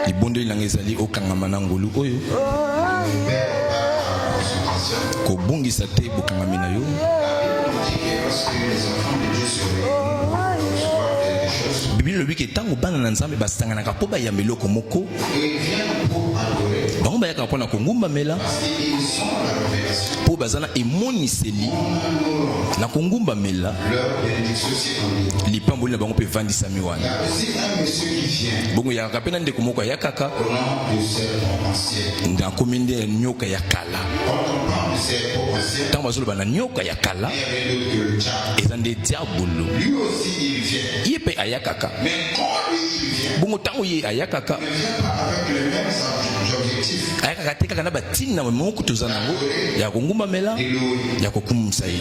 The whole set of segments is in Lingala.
libondo ilanga ezali okangama na ngolu oyo kobungisa te bokangami na yo. Bible lobi ke tango bana na nzambe basanganaka po bayamba eloko moko bango bayaka mpona kongumbamela po bazana emoniseli na kongumbamela lipamboli na bango mpe evandisami wana. Bongo yakaka mpe na ndeko moko ayakaka nakomi nde nyoka ya kala. Tango bazoloba na nyoka ya kala eza nde diabolo ye mpe ayakaka. Bongo tango ye ayakaka ayakaka te kaka na batina moko toza nango ya kongumbamela ya kokumisa ye,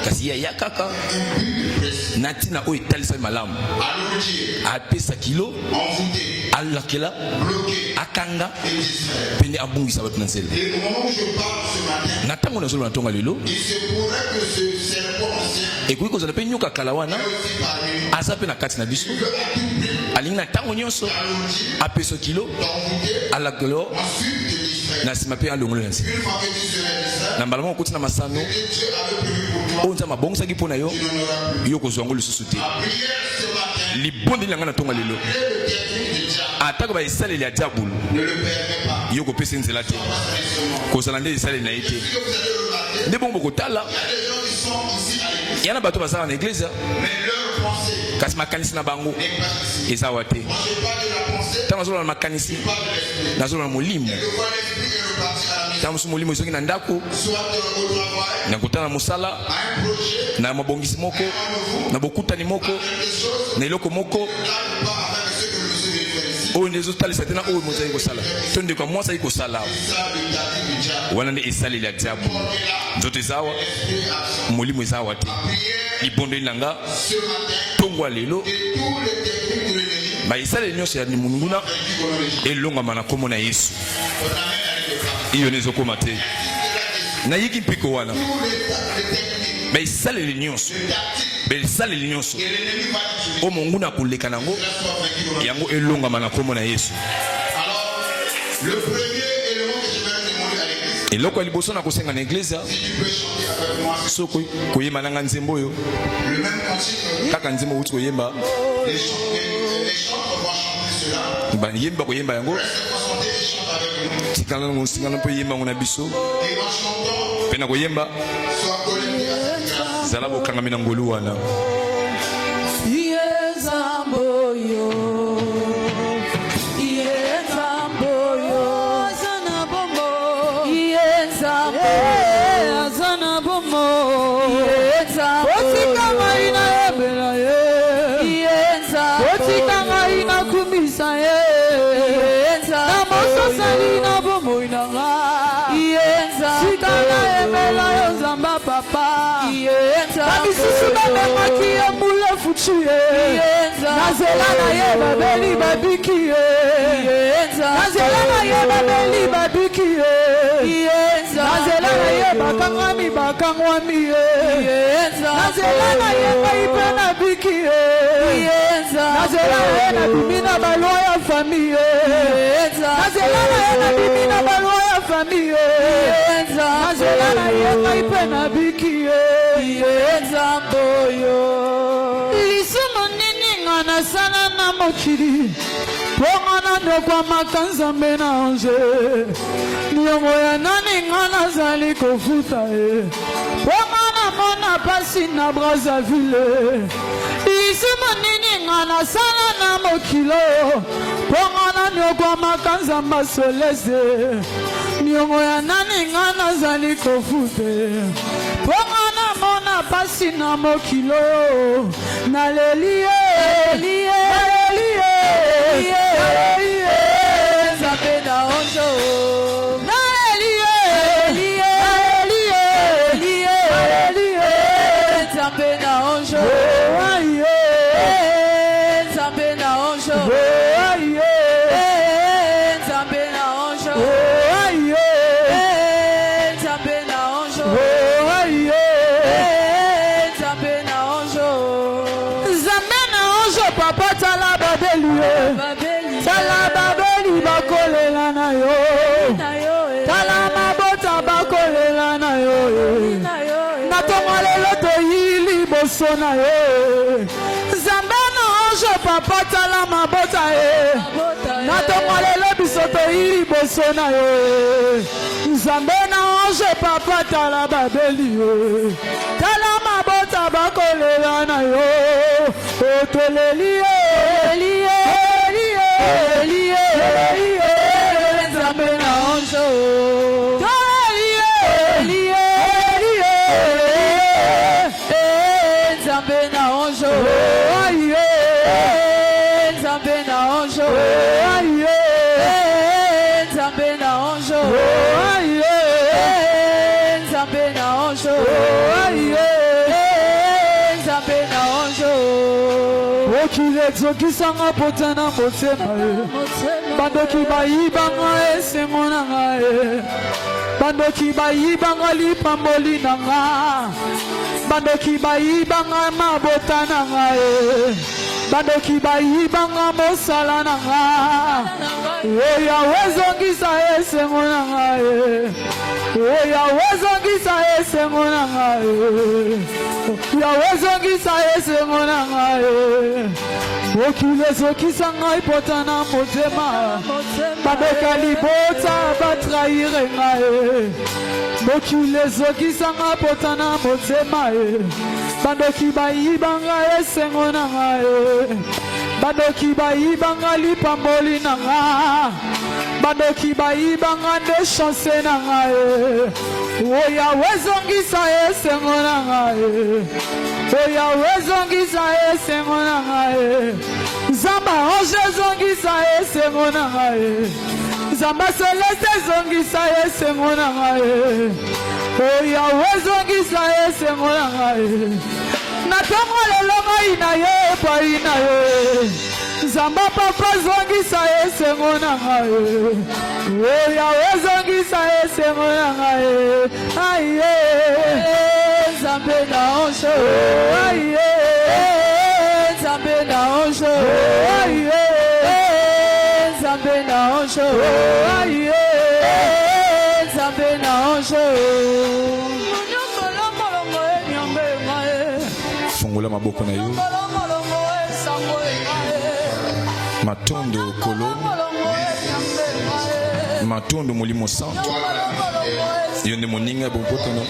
kasi ye ayakaka na ntina oyo etalisami malamu apesa kilo alakela akanga pende abungisa bato na nzela. Na ntango nazoloba na tonga lelo ekoki kozala mpe nyoka kala wana aza mpe na kati na biso alingi na ntango nyonso apesa kilo alakelo na nsima mpe alongolo na nzela. Na mbala moko okoti na masano oyo nzambe abongisaki mpo na yo yo kozwa yango lisusu te. Libondeli nanga na tonga lelo atako baesaleli ya diabolo yo kopesa nzela te kozala nde esaleli na ye te. Nde bongo bokotala yana bato bazala na eglise kasi makanisi na bango eza wa te. Ntango nazoloba na makanisi nazoloba na molimo. Ntango mosusu molimo ezoki na ndako na kotala na mosala na mabongisi moko na bokutani moko na eloko moko oyo nde ezotalisa te na oyo moto azali kosala to ndeko ya mwasi azali kosala wana nde esaleli ya diabolo. Nzoto eza awa molimo eza awa te. Libondeli na nga ntongo ya lelo baesaleli nyonso ya mununguna elongama na kombo na Yesu. Iyo nde ezokoma te nayiki mpiko wana baesaleli nyonso o monguna akoleka nango yango elongama na kombo na Yesu. Eloko ya liboso na kosenga na eglise soko koyemba nanga nzembo oyo kaka nzembo uti koyemba bayemba koyemba yango tikala ngo singana mpo yemba ngo na biso mpe na koyemba zala bokangami na ngolu wana. Nazelana ye babeli babiki Nazelana ye babeli babiki Nazelana ye bakangwami Nazelana ye kaipena biki Nazelana ye na bimina balwa ya famille Nazelana ye na bimina balwa ya famille Nazelana ye kaipena biki na sana na mokili pongana ndokwa makanza menange niongo ya nani ngana zali kofuta pongana mona pasi na Brazzaville isimo nini ngana sana na mokilo pongana ndokwa makanza masoleze niongo ya nani ngana zali kofuta pongana mona pasi na mokilo na lelie Zape na onjo Zape na onjo Zape na onjo Zape na onjo Zape na onjo Zape na onjo Papa na ye Nzambe na ange papa tala mabota ye Natongo lelo biso toyili boso na ye Nzambe na ange papa tala babeli ye Tala mabota bakolela na yo Otoleli ye Nzambe na ange Nzambe na anjo Nzambe na anjo Nzambe na anjo Nzambe na anjo Nzambe na anjo Okile zokisanga potana motema Bandoki bayibanga esengo nanga Bandoki bayibanga lipamboli nanga Bandoki bayibanga mabota nanga Bandoki bayibanga mosala nanga Oya wezongisa esengo nanga Oya wezongisa esengo nanga Oya wezongisa esengo nanga Okile zokisa ngai potana motema Bandoka libota batraire ngai Mokile zokisa nga potana motema Bandoki bayibanga esengo nanga Bandoki bayibanga lipamboli nanga Bandoki bayibanga nde chance nanga Oya wezongisa esengo nanga Oya wezongisa esengo nanga Zamba ange zongisa esengo nanga Zamba celeste zongisa esengo nanga Oya wezongisa esengo nanga Natongo lelo ngai na ye pai na ye Zamba papa zongisa esengo nanga Oya wezongisa esengo nanga Aye Nzambe na anjo Aye Nzambe na anjo Aye Nzambe na anjo Aye Nzambe na anjo Fungola maboko na yo Matondo kolo Matondo molimo santo Yo nde moninga bokotono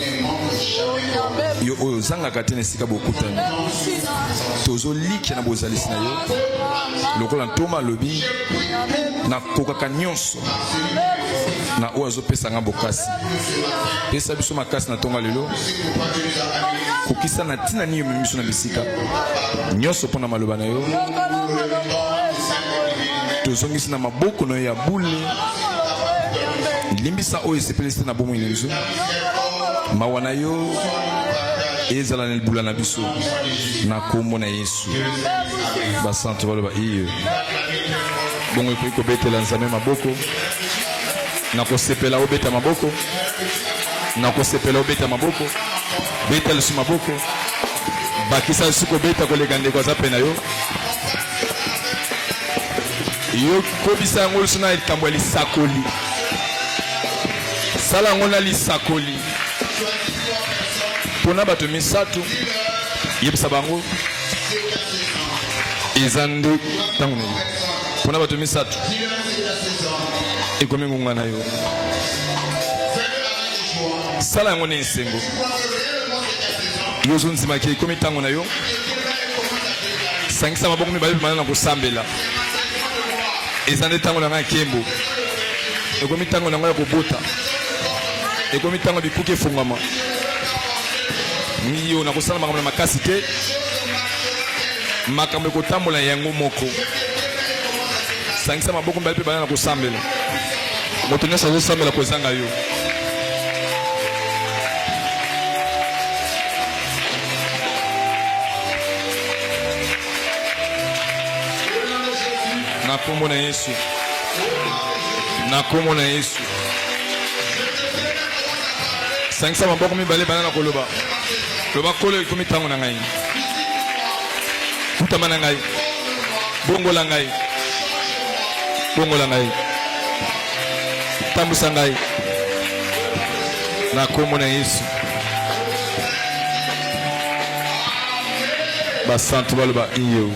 Yo oyo zanga katene sika bokutani Tozo likia na bozalisi na yo Lokola ntoma lobi Na kokaka nyonso Na oyo azopesa nga bokasi Pesa biso makasi na tonga lelo Kokisa na tina niyo mimiso na bisika Nyonso pona maloba na yo Tozongisi na maboko na yo ya bule Limbisa oyo esepelisi na bomo inezo Mawana yo Ezala nelbula na biso Na kombo na Yesu Basanto baloba iyo Bongo iko betela nzame maboko Na kosepela obeta maboko Na kosepela obeta maboko Beta lesu maboko Bakisa suko beta kolegande kwa zape na yo Yo kobisa ngolu suna itambo ya lisakoli Sala ngona lisakoli Pona bato misatu Yebisa bango Ezande Tango na yo Pona bato misatu Ekomi ngunga na yo Sala ngona nsengo Yozo nzima ki ekomi tango na yo Sangisa maboko mibale bimana na kosambela Ezande tango na nga kembo Ekomi tango na nga ya kobota Ekomi tango bikuke fungama Niyo na kosala makambo na makasi te Makambo ekotambola yango moko Sangisa maboko mibale bimana na kosambela Moto nyonso azosambela kozanga yo Na kombo na Yesu Na kombo na Yesu Sangisa maboko mibale bana na koloba Loba kolo ikomi tango na ngai Tutama na ngai Bongo la ngai Bongo la ngai Tambusa ngai Na kombo na Yesu Basantu baloba iyo.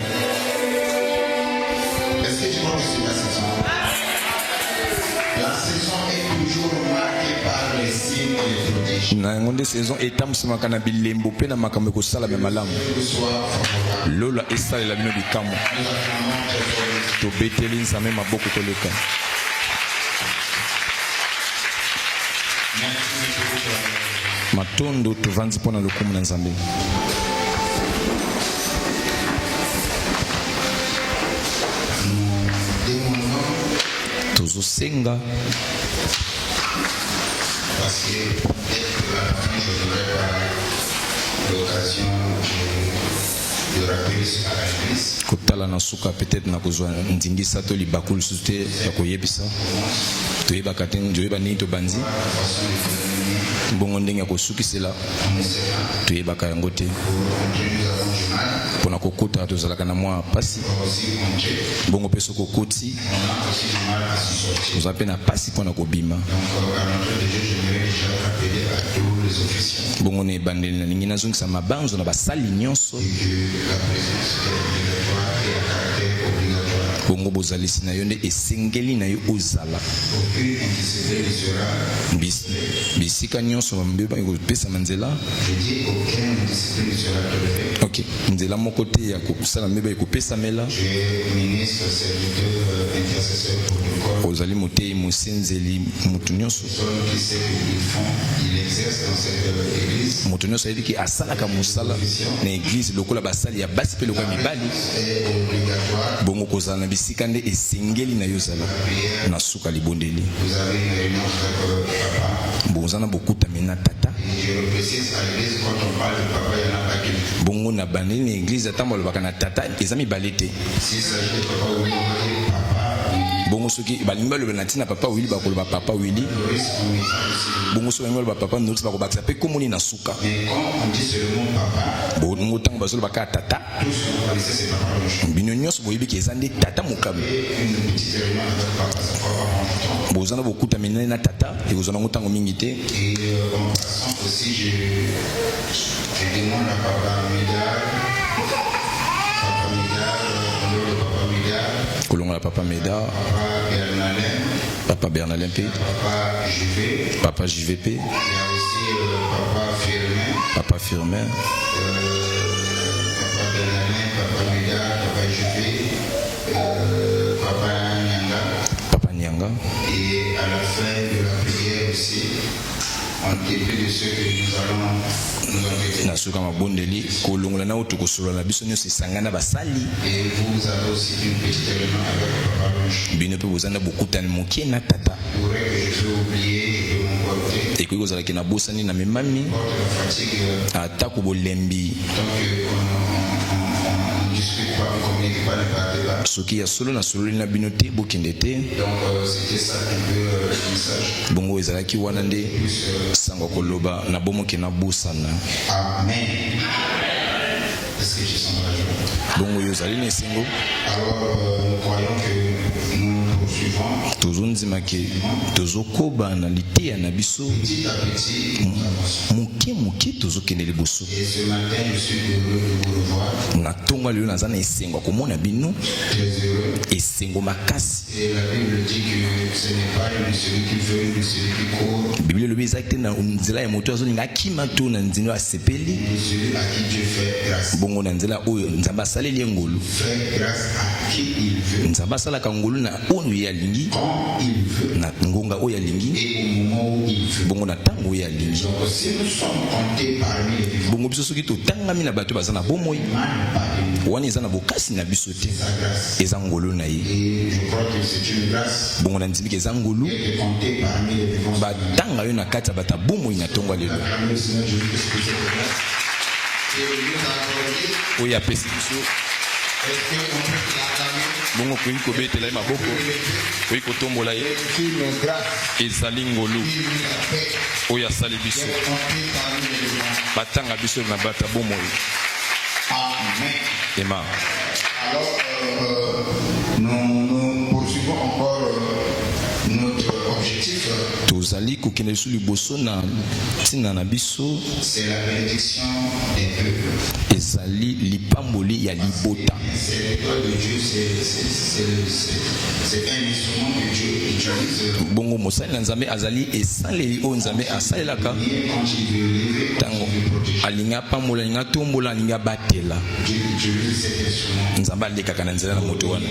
Est-ce que tu vois que c'est la saison? La saison est toujours marquée par les signes et les prodiges. Na ngonde saison etamsimaka na bilembo pe na makambo ekosala me malamu. Lola esalela bino bikamo. Tobeteli nzambe maboko koleka. Matondo tovanzi mpona lokumu na nzambe. Tozosenga parce que dès que la fin, je n'aurai pas l'occasion de rappeler ce à l'église. kotala na suka peut-être na kozwa ndingisa to libakulu susu te ya koyebisa toyebaka te toyeba nini tobanzi bongo ndenge ya kosukisela toyebaka yango te mpona kokota tozalaka na mwa pasi bongo mpe soki okoti oza mpe na pasi mpona kobima bongo na ebandeli nalingi nazongisa mabanzo na basali nyonso bongo bozalisi na yo nde esengeli na yo ozala bisika nyonso bambe kopesama nzela ok nzela moko te ya kosala mbeba ekopesamela ozali motei mosenzeli motu nyonso moto nyonso ayebiki asalaka mosala na eglize lokola basali ya basi mpe lokola mibali bongo kozala na bisika nde esengeli na yo zala na suka libondeli boza na bokutami na tata bongo na bandeli na eglize ata balobaka na tata eza mibale te bongo soki balingi baloba na ntina papa wili bakoloba papa wili bongo soki balingi baloba papa nosi bakobakisa mpe komoni na suka bongo ntango bazolobaka tata bino nyonso boyebiki eza nde tata mokambi boza na bokutami nani na tata ekozwa nango ntango mingi te kolongola papa Meda, papa Bernalin P, papa JVP, papa Firmin, papa Bernalin, papa Meda, papa JVP, papa Nyanga. Et à la fin de la prière aussi, en dépit de ce que nous allons nous enquêter. Nasuka mabondeli kolongola na oto kosolola na biso nyonso esangana basali. Et vous avez aussi une petite réunion avec papa Blanche. Bino pe bozana bokutani mokie na tata. Pour que je peux oublier, je peux m'emporter. Et que vous allez na bosani na memami. Porte la fatigue. Atako bolembi. Donc on discute pas, on communique pas, ne parle pas. Soki ya solo na solo na binote bokende te. Donc c'était ça un peu le message. Bongo ezalaki wana nde sango koloba na bomoke na bosana. Amen. Est-ce que tu sens la joie? Bongo yozali na esengo. Alors nous croyons que nous poursuivons. Tozondimaki tozokoba na liteya na biso. Petit à petit, moke tozokende liboso. et ce matin, je suis heureux de vous revoir. Na tongo lelo naza na esengo komona bino. Très heureux. Esengo makasi. Et la Bible dit que ce n'est pas une celui qui veut, mais celui qui court. Bible elobi ezalaki te na nzela ya moto azolinga akima to na nzela asepeli. Et celui à qui Dieu fait grâce. Bongo na nzela oyo nzambe asaleli ye ngolu. Fait grâce à qui il veut. Nzambe asalaka ngolu na oyo ye alingi. Quand il veut. Na ngonga oyo alingi. Et au moment où il veut. Bongo na ntango oyo alingi. Donc si nous sommes comptés parmi les vivants, Bongo biso soki totangami na bato baza na bomoi. Wana eza na bokasi na biso te. Eza ngolu na ye. et je crois que c'est une grâce Bongo na nzimiki eza ngolu. de compter parmi les vivants. Batanga yo na kati ya bata bomoi na ntongo lelo. Parmi le Seigneur Jésus Christ, c'est cette grâce. Et il nous a accordé. Oyo apesi biso. Est-ce qu'on peut l'acclamer? Bongo koyi kobetela ye maboko. Koyi kotombola ye. C'est une grâce Ezali ngolu. qui nous a fait Oyo asali biso. de compter parmi les vivants. Batanga biso na bata bomoi. Amen. Ema. Alors, nous poursuivons encore notre objectif. Tozali tozali kokende su liboso na tina na biso. C'est la bénédiction des peuples. Ezali lipamboli ya libota. C'est l'école de Dieu, c'est un instrument que Dieu utilise. Bongo mosali na nzambe azali esaleli o nzambe asalelaka. Quand il veut lever, quand Tango il veut protéger. alinga pambola alinga tombola alinga batela. Dieu utilise cet instrument. Nzambe alekaka na nzela na moto wana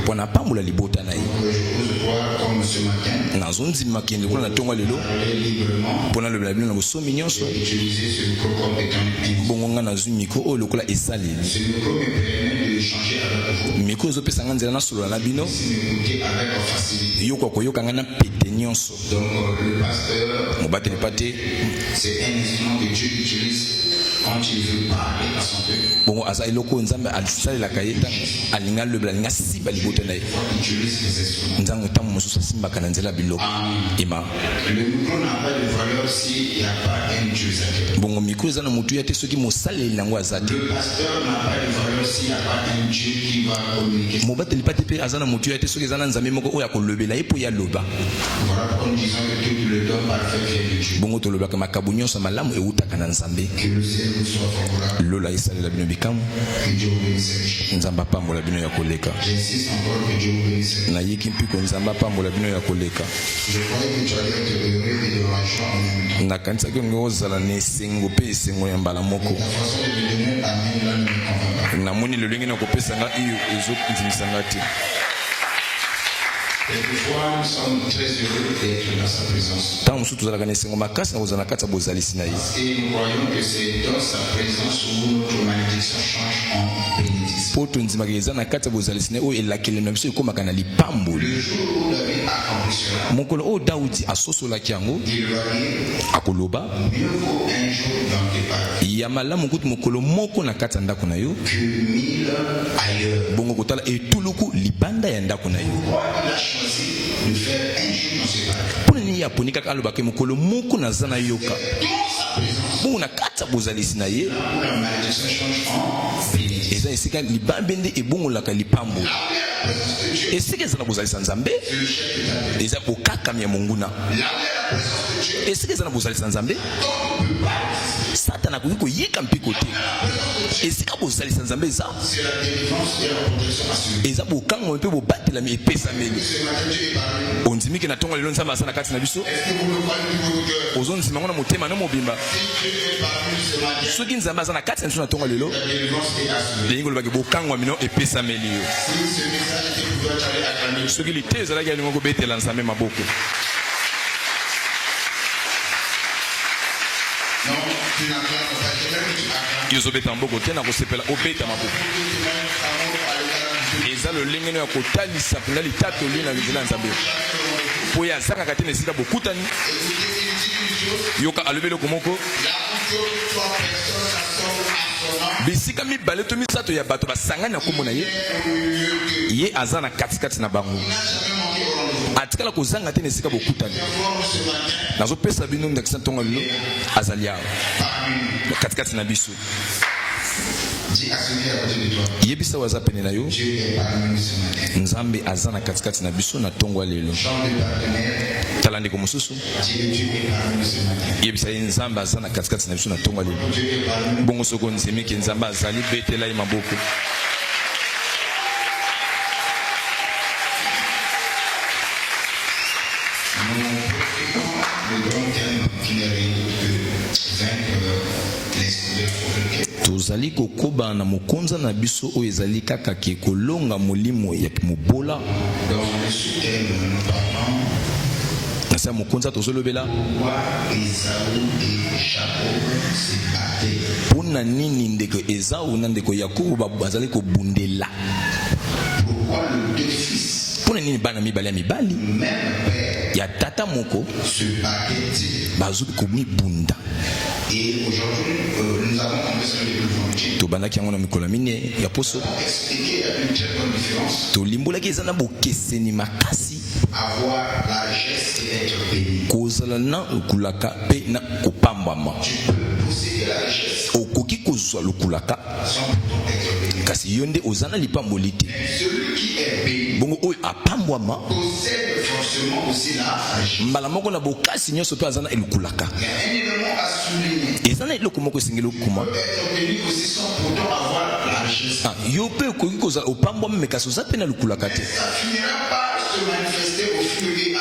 mpona pambola libota na ye. Je pose toi comme ce matin. nazondima kende kuna na ntongo lelo Parler librement. mpona lobela bino na bosomi nyonso. Utiliser ce micro comme étant un bongo nga nazwi mikro oyo lokola esaleli. Ce micro me permet de échanger avec vous, mikro ezopesa nga nzela nasolola na bino m'écouter avec facilité. yoka koyoka nga na pete nyonso. Donc le pasteur, mobateli pa te c'est un instrument que Dieu utilise quand il veut parler à son peuple. bongo aza eloko oyo nzambe asalelaka ye ntango alinga lobela alinga siba libota na ye. Il utilise les instruments. nzango ntango mosusu asimbaka na nzela biloko ema. Le micro n'a pas de valeur s'il n'y a pas un utilisateur. bongo mikro eza na motu ya te soki mosaleli nango aza te. Le pasteur n'a pas de valeur s'il n'y a pas un Dieu qui va communiquer. mobateli pa te mpe aza na motu ya te soki eza na nzambe moko oyo akolobela ye mpo ye aloba. Voilà pourquoi nous disons que tout le don parfait vient de Dieu. bongo tolobaka makambo nyonso malamu ewutaka na nzambe. Que le ciel vous soit favorable. lola esalela bino bikamu. Que Dieu vous bénisse richement. nzambe apambola bino ya koleka. J'insiste encore que Dieu vous bénisse richement. nayeki mpiko nzambe apambola bino ya koleka. Je croyais que tu allais être heureux et de la joie en même temps. nakanisaki onge ozala na esengo mpe esengo ya mbala moko. Ta façon de me donner amen là ne me convainc pas. namoni lolenge na kopesa nga iyo ezondimisa nga te. Quelquefois, nous sommes très heureux d'être dans sa présence. ntango mosusu tozalaka na esengo makasi na kozala na kati ya bozalisi na ye. Et nous croyons que c'est dans sa présence où notre malédiction change en bénédiction. mpo tondimaka eza na kati ya bozalisi na ye oyo elakelelo na biso ekomaka na lipamboli. Le jour où David accomplit cela, mokolo oyo daudi asosolaki yango il va dire akoloba mieux vaut un jour dans tes parages ya malamu kutu mokolo moko na kati ya ndako na yo que 1000 ailleurs. bongo kotala etuluku libanda ya ndako na yo. Pourquoi il a choisi de faire un jour dans ses parages? mpona nini ye aponi kaka alobaka mokolo moko naza na yoka Dans sa présence, bongo na kati ya bozalisi na ye où la malédiction change en bénédiction. eza esika libambe nde ebongolaka lipambo. La présence de Dieu, esika eza na bozalisa nzambe c'est le chef de ta vie. eza bokakami ya monguna. Là où est la présence de Dieu, esika eza na bozalisa nzambe on ne peut pas résister. satana akoki koyika mpiko te. esika bozalisa nzambe eza C'est la délivrance et la protection assurée. eza bokangami mpe bobatelami epesameli. Ce matin, Dieu est parmi nous. ondimiki na ntongo lelo nzambe aza na kati na biso Est-ce que vous le croyez de votre cœur? ozondima ngo na motema no mobimba. Si Dieu est parmi nous ce matin, soki nzambe aza na kati na biso na ntongo lelo la délivrance est assurée. elingi olobaki bokangwami no epesameli yo. Si ce message était pour toi, tu allais acclamer. soki lite ezalaki alingi kobetela nzambe maboko. Non, tu n'acclames pas. Je veux que tu acclames. yo ozobeta maboko te na kosepela obeta maboko. Tu mets amour à l'égard de Dieu. eza lolenge no ya kotalisa mpenza litatoli na nzela ya nzambe mpo ye azangaka te na esika bokutani. Écoutez, il dit une chose. yoka alobi eloko moko Là où Dieu, trois personnes s'assemblent à son nom, bisika mibale to misato ya bato basangani na nkombo na ye ye aza na katikati na bango. n'a jamais manqué au rendez-vous. atikala kozanga te na esika bokutani. Voir ce matin, nazopesa bino ndakisa ntongo lelo azali awa parmi nous. na katikati na biso. Dis à celui à côté de toi, yebisa oyo aza pene na yo Dieu est parmi nous ce matin. nzambe aza na katikati na biso na ntongo ya lelo. Chambre de partenaire, tala ndeko mosusu dis Dieu est parmi nous ce matin. yebisa ye nzambe aza na katikati na biso na ntongo ya lelo. Dieu est parmi nous. bongo soko nzemiki nzambe azali betela ye maboko. Nous profitons le grand thème qui n'est rien d'autre que vaincre l'esprit de la pauvreté. tozali kokoba na mokonza na biso oyo ezali kaka ke kolonga molimo ya mobola. Dans le sous-thème, nous parlons na se ya mokonza tozolobela pourquoi Esaü et Jacob se battaient. mpona nini ndeko ezau na ndeko yakobo bazali kobundela. Pourquoi les deux fils, mpona nini bana mibale ya mibali même père, ya tata moko se battaient-ils? bazwi komibunda. Et aujourd'hui, nous avons commencé le vendredi. tobandaki yango na mikolo ya mine ya poso Expliquer une très bonne différence. tolimbolaki eza na bokeseni makasi Avoir la richesse et être béni. kozala na lokulaka mpe na kopambwama. Tu peux posséder la richesse okoki kozwa lokulaka sans pourtant être béni. kasi yonde ozana lipamboli te. Celui qui est béni bongo oyo apambwama possède forcément aussi la richesse. mbala moko na bokasi nyonso mpe azana elukulaka. Il y a un élément à souligner. eza na eloko moko esengeli okuma Être béni aussi sans pourtant avoir la richesse. yo mpe okoki kozala opambwama me kasi oza mpe na lukulaka te. Ça finira par se manifester au fur et à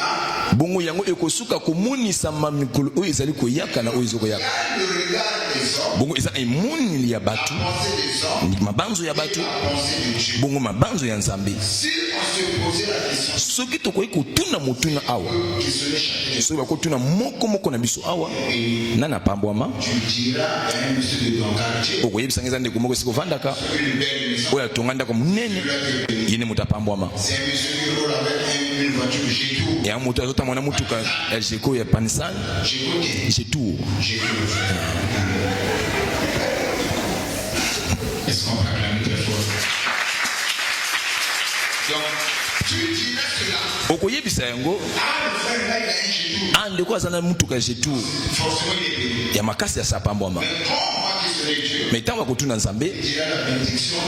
bongo yango ekosuka komonisama mikolo oyo ezali koyaka na oyo ezokoyaka. le regard des hommes, bongo eza emoneli ya bato, la pensée des hommes, mabanzo ya bato, la pensée de Dieu. bongo mabanzo ya nzambe. Si on se posait la question soki tokoki kotuna motuna awa, qui se l'échappait, soki bakotuna moko na biso awa nani apambwama, tu diras à un monsieur de ton quartier, okoyebisanga eza ndeko moko esika ovandaka une belle maison, oyo atonga ndako monene ye nde moto apambwama. c'est un monsieur qui roule avec une voiture G2. ya moto azotambwa na motuka ya jeko ya panisani J'écoutais, jetour. est-ce qu'on va acclamer très fort? Donc, tu dirais cela. okoyebisa yango Ah, le frère là, il a un G2. ndeko aza na motuka ya jetour Forcément, il est béni. ya makasi ya sapambwama. Mais quand on va questionner Dieu, me ntango bakotuna nzambe il dira la bénédiction,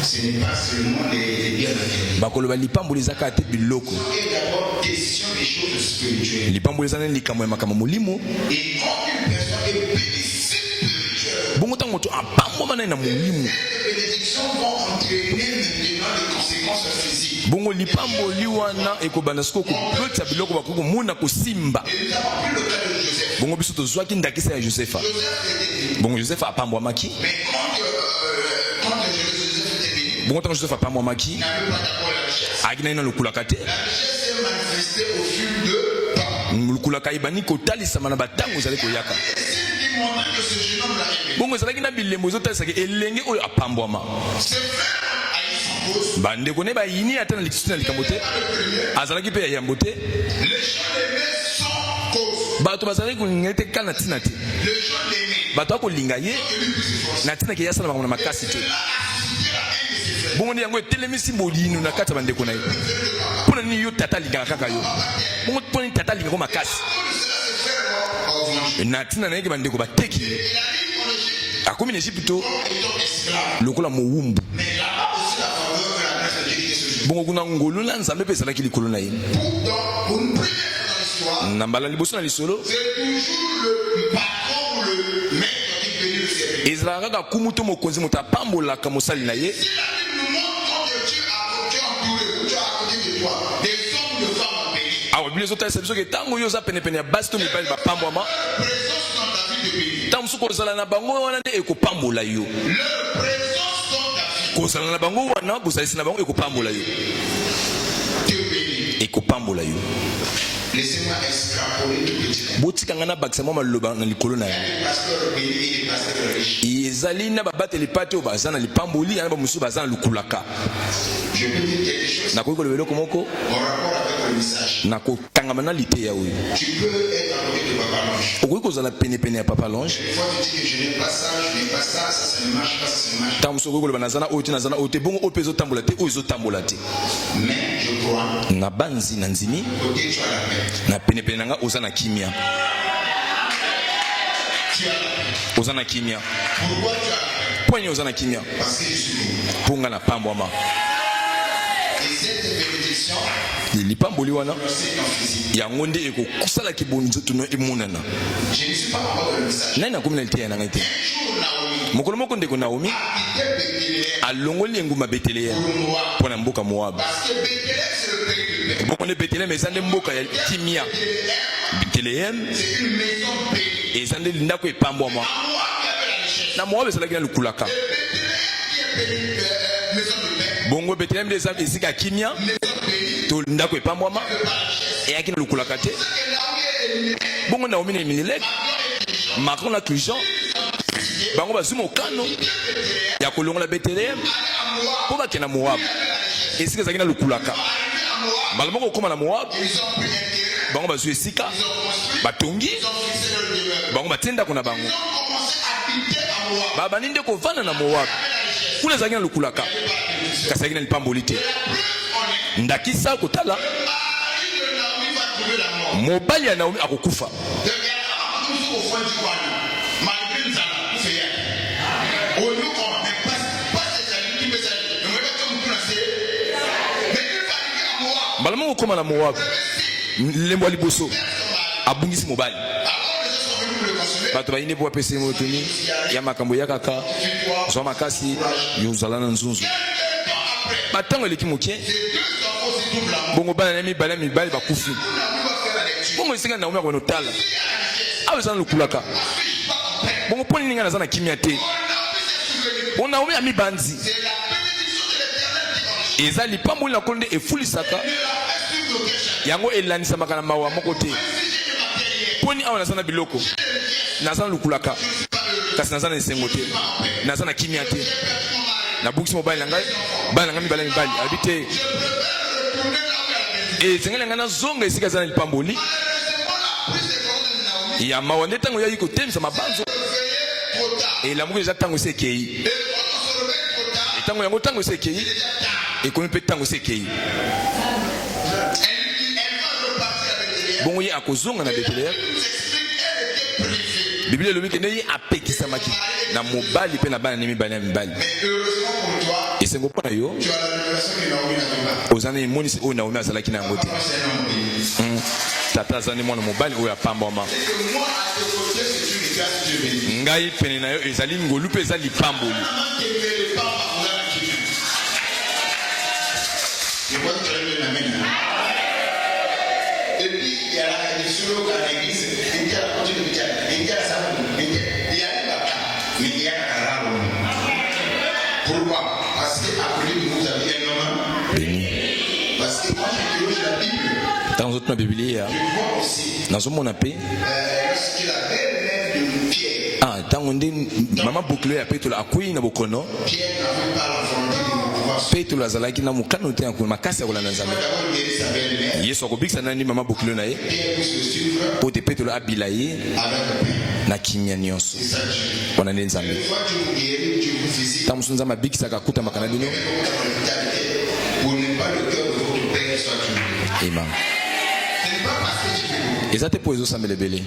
ce n'est pas seulement les biens matériels. bakoloba lipamboli eza kaka te biloko. Et d'abord, question des choses spirituelles. lipamboli eza nani likambo ya makambo molimo. Et quand une personne est bénie spirituellement, bongo ntango moto apambwama nani na molimo, les bénédictions vont entraîner maintenant des conséquences physiques. bongo lipamboli wana ekobanda sikoyo kopesa biloko bakoki komona kosimba. Et nous avons pris le cas de Joseph. bongo biso tozwaki ndakisa ya josefa. Joseph était béni. bongo josefa apambwamaki. Mais quand Joseph était béni, bongo ntango josefa apambwamaki il n'avait pas d'abord la richesse. ayaki nani na lukulaka te. La richesse s'est manifestée au fil de temps. lukulaka ebani kotalisama na batango ezali koyaka. Et c'est qui montre que ce jeune homme l'a aimé. bongo ezalaki na bilembo ezotalisaka elenge oyo apambwama. C'est vrai, a eu son cause. bandeko ne bayini ata na lisusu na likambo te, azalaki mpe ya yambo te. Les gens l'aimaient sans cause. bato bazalaki kolinga te kaka na ntina te, Les gens l'aimaient. bato akolinga ye Et lui, c'est forcé. na ntina ke ye asala makambo na makasi te. Il a assisté à un de ses frères. bongo nde yango etelemisi molino na kati ya bandeko na ye. mpo na nini yo tata alingaka kaka yo, bongo mpo nini tata alingako makasi na ntina na yeke bandeko bateki ye. Il arrive en Égypte, akomi na Egypte to étant esclave. lokola mowumbu. Mais là-bas aussi, la faveur de la grâce de Dieu était ce jour. bongo kuna ngolu na nzambe mpe ezalaki likolo na ye. Pour une première fois dans l'histoire, na mbala liboso na lisolo c'est toujours le patron ou le maître qui bénit le serviteur. ezalaka kaka kumu to mokonzi moto apambolaka mosali na ye. Si la Bible nous montre quand Dieu a entouré ou Dieu a à côté de toi, des hommes ou des femmes bénis, awa biblia ezotalisa biso ke ntango oyo oza penepene ya basi to mibali bapambwama, présence dans ta vie de béni. ntango mosusu kozala na bango wana nde ekopambola yo. Leur présence dans ta vie kozala na bango wana bozalisi na bango ekopambola yo, te bénit. ekopambola yo. Laissez-moi extrapoler tout petit. botikanga na bakisa mwa maloba na likolo na Il y a yango. des pasteurs bénis et des pasteurs riches. ezali na babateli pate oyo baza na lipamboli yana bamosusu baza na lukulaka. Je peux dire quelque chose nakoki koloba eloko moko en rapport avec le message. na kotangama na liteya oyo. Tu peux être à côté de Papa Lange. okoki kozala penepene ya papa lange, Des fois, tu dis que je n'ai pas ça, je n'ai pas ça, ça ne marche pas, ça ne marche pas. ntango mosusu okoki koloba naza na oyo te naza na oyo te, bongo oyo mpe ezotambola te oyo ezotambola te. Mais je crois, na banzi na nzimi côté tu as la paix. na penepene na nga oza na kimia, Tu as la paix. oza na kimia. Pourquoi tu as la paix? mpo nini oza na kimia? Parce que je suis béni. mpo nga na pambwama. Et cette bénédiction, lipamboli wana c'est en physique. yango nde ekosalaki bonzoto no emonana. Je ne suis pas encore dans le message. nani nakomi na liteya nanga te. Un jour, Naomi mokolo moko ndeko naomi habitait Bethléem alongoli engumba beteleem pour Moab. mpo na mboka moabi. Parce que Bethléem, c'est le pays de paix. bongo nde beteleem eza nde mboka ya kimia. beteleem C'est une maison bénie. eza nde ndako epambwama. Moab qui avait la richesse. na moabi ezalaki na lukulaka. Bethléem qui est bénie, maison de paix. bongo beteleem nde eza esika ya kimia Maison bénie to ndako epambwama de la richesse. eyaki na lukulaka te. Et Naomi est éliminée. bongo naomi na emilelek macron na krijan bango bazwi mokano ya kolongola beteleem mpo bakende na moabi esika ezalaki na lukulaka. mbala moko okóma na moabi Ils ont pris un terrain. bango bazwi esika Ils ont construit. batongi Ils ont fixé leur demeure. bango batie ndako na bango Ils ont commencé à habiter à Moab. babandi nde kovanda na moabi kuna ezalaki na lukulaka kasi ezalaki na lipamboli te. ndakisa kotala Marie de Naomi va trouver la mort. mobali ya naomi akokufa. Donc, il y a un peu de fois du Rwanda. Malgré nous, on a fait. Au lieu qu'on n'ait pas cette saline qui me Voilà mon comment la Moab. Lembo liboso. Abungisi mobali. Bato baine pour pese motoni. Ya makambo ya kaka. Zo makasi yuzala na nzunzu. Batango leki mokie. Bongo bana mi bala bakufi. Bongo isinga na umya kwa notala. Awe sana lukulaka. Bongo poni ninga na sana kimia te. On a ouvert mi banzi. Eza lipambo na konde efulisaka. Yango elanisa makana mawa mokote. Poni awa nasana biloko. Nasana lukulaka. Kasi nasana esengote. Nasana kimia te. Na buksi mobile nangai. Bana ngami bala mibali. Habite. Sengele ngana zonga esika zana lipamboli. Ya mawa netango ya yiko temisa mabanzo. La mouille est tango sekei. Et tango yango tango sekei. Et comme peut tango sekei. Bon oui, à kozonga na Bethléem. Bible le week-end yi apeki samaki. Na mobali pe na bana nemi bana mibali. Et c'est ngopana yo. Ozana imoni o na omia salaki na ngote. Tata zani mwana mobali o ya pamba ma. Ngai pene na yo ezali ngolu pe ezali pamboli. Et puis il y a la tradition à l'église, il y a la continuité, il y a ça, il y a mais il y a un rare. Pourquoi? Parce qu'après nous avons un homme. Parce que moi j'ai la Bible. Dans notre Bible, je vois aussi. Dans mon appel. Lorsqu'il avait l'air de Pierre. Ah, tant on dit maman bouclé a pétole à quoi il n'a pas non. Pierre n'avait pas la volonté de pouvoir. Pétole à zalaki na mukano te akuma makasi akola na nzambe. Yesu akobikisa nani maman bouclé na ye. O te pétole abilaye na kimia nyonso. Wana ndi nzambe. Tant musunza mabikisa kakuta makana bino. Pour ne pas le cœur de votre père soit tué. Amen. Et ça te pose au samedi belé.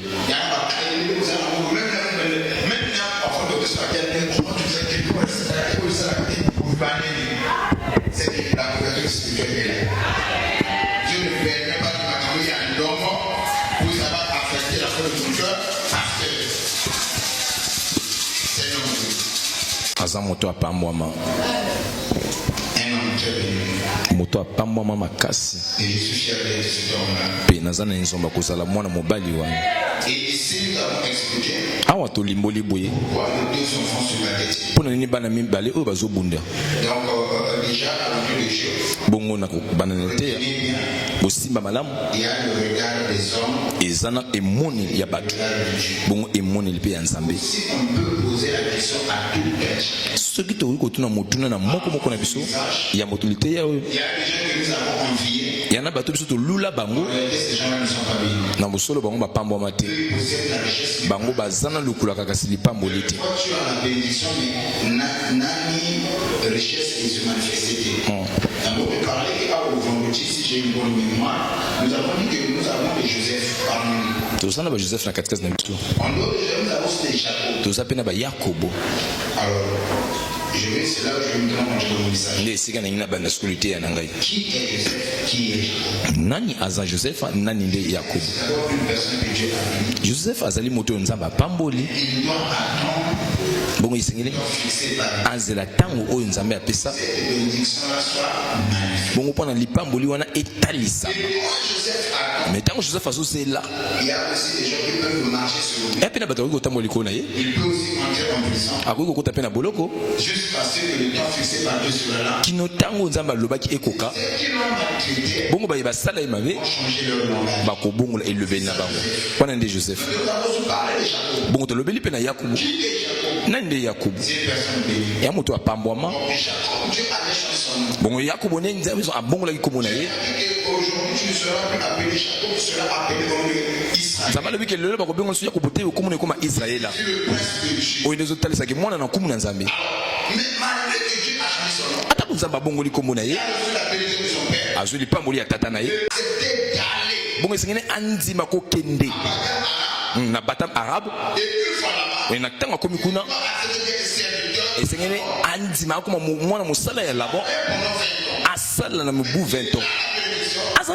Aza moto apambwa ma. Moto apambwa ma makasi. Et je suis fier de cet homme-là. Pe nazana nzomba kozala mwana mobali wana. Et si nous avons expliqué awa to limboli boye pourquoi les deux enfants se battaient. Pona nini bana mibale oyo bazobunda. Donc déjà avec les choses. Bongo na banane te. Bosimba malamu. Il y a le regard des hommes. Ezana emoni ya bato. Bongo emoni lipe ya nzambe. Si on peut poser la question à tout père. Soki to ko tuna motuna na moko na biso ya motulite ya oyo. Il y a des gens que nous avons enviés. Yana bato biso to lula bango. Ces gens-là ne sont pas bénis. Na bosolo bango ba pambo mate. Bango bazana lukula kaka silipambo lite. Tu as la bénédiction mais nani richesse et se manifester. On peut parler au vendredi si j'ai une bonne mémoire. Nous avons dit que nous avons des Joseph parmi nous. To sana ba Joseph na katikati na biso. En d'autres nous avons aussi des Jacob. To zapena ba Yakobo. Alors c'est là où je vais me demander mon message. Nde sika na ina bana skulite ya nangai. Qui est Joseph? Qui est Jacob? Nani aza Joseph, nani nde Yakobo? C'est d'abord une personne que Dieu a bénie. Joseph azali moto nzamba pamboli. Il doit attendre. Bongo isengeli Fixé par azela tango oyo nzambe apesa. cette bénédiction-là soit magnifique. Bongo pona lipamboli wana etalisa. Joseph attend. Mais tango Joseph azosela. Il y a aussi des gens qui peuvent marcher sur le. Et puis na bato ko tambo likona ye. Il peut aussi entrer en prison. Akoki ko tapena boloko. Juste parce que le temps fixé par Dieu sur la langue. Kino tango nzamba lobaki ekoka. Qui l'ont maltraité Bongo ba basala ye mabe. ont changé leur langage. Ba ko bongo élevé na bango. Wana nde Joseph. Nous avons parlé de Jacob. Bongo to lobeli pe na Yakobo. Qui est Jacob? Nani nde Yakobo? C'est une personne bénie. Ya moto apambwama. Mais Jacob, Dieu avait changé son nom. Bongo Yakobo ne nzambe so abongo la komona ye. Et aujourd'hui, tu ne seras plus appelé Jacob, tu seras appelé comme Israël. Nzambe lobi ke lelo ba ko bengo so Yakobo te komona koma Israela. Le prince de Dieu. Oyo ndezo talisa ke mwana na kumu na nzambe. Mais malgré que Dieu a changé son nom, Ata nzambe abongoli komona ye. il a reçu la bénédiction de son père. Azuli pamboli ya tata na ye. C'était d'aller Bongo esengene anzima ko kende. Na batam arabe. et une fois là-bas, Oyo na tanga komi kuna. accepter des serviteurs Esengene anzima akoma mwana mosala ya labo. pendant 20 ans. Asala na mubu 20 ans. Asa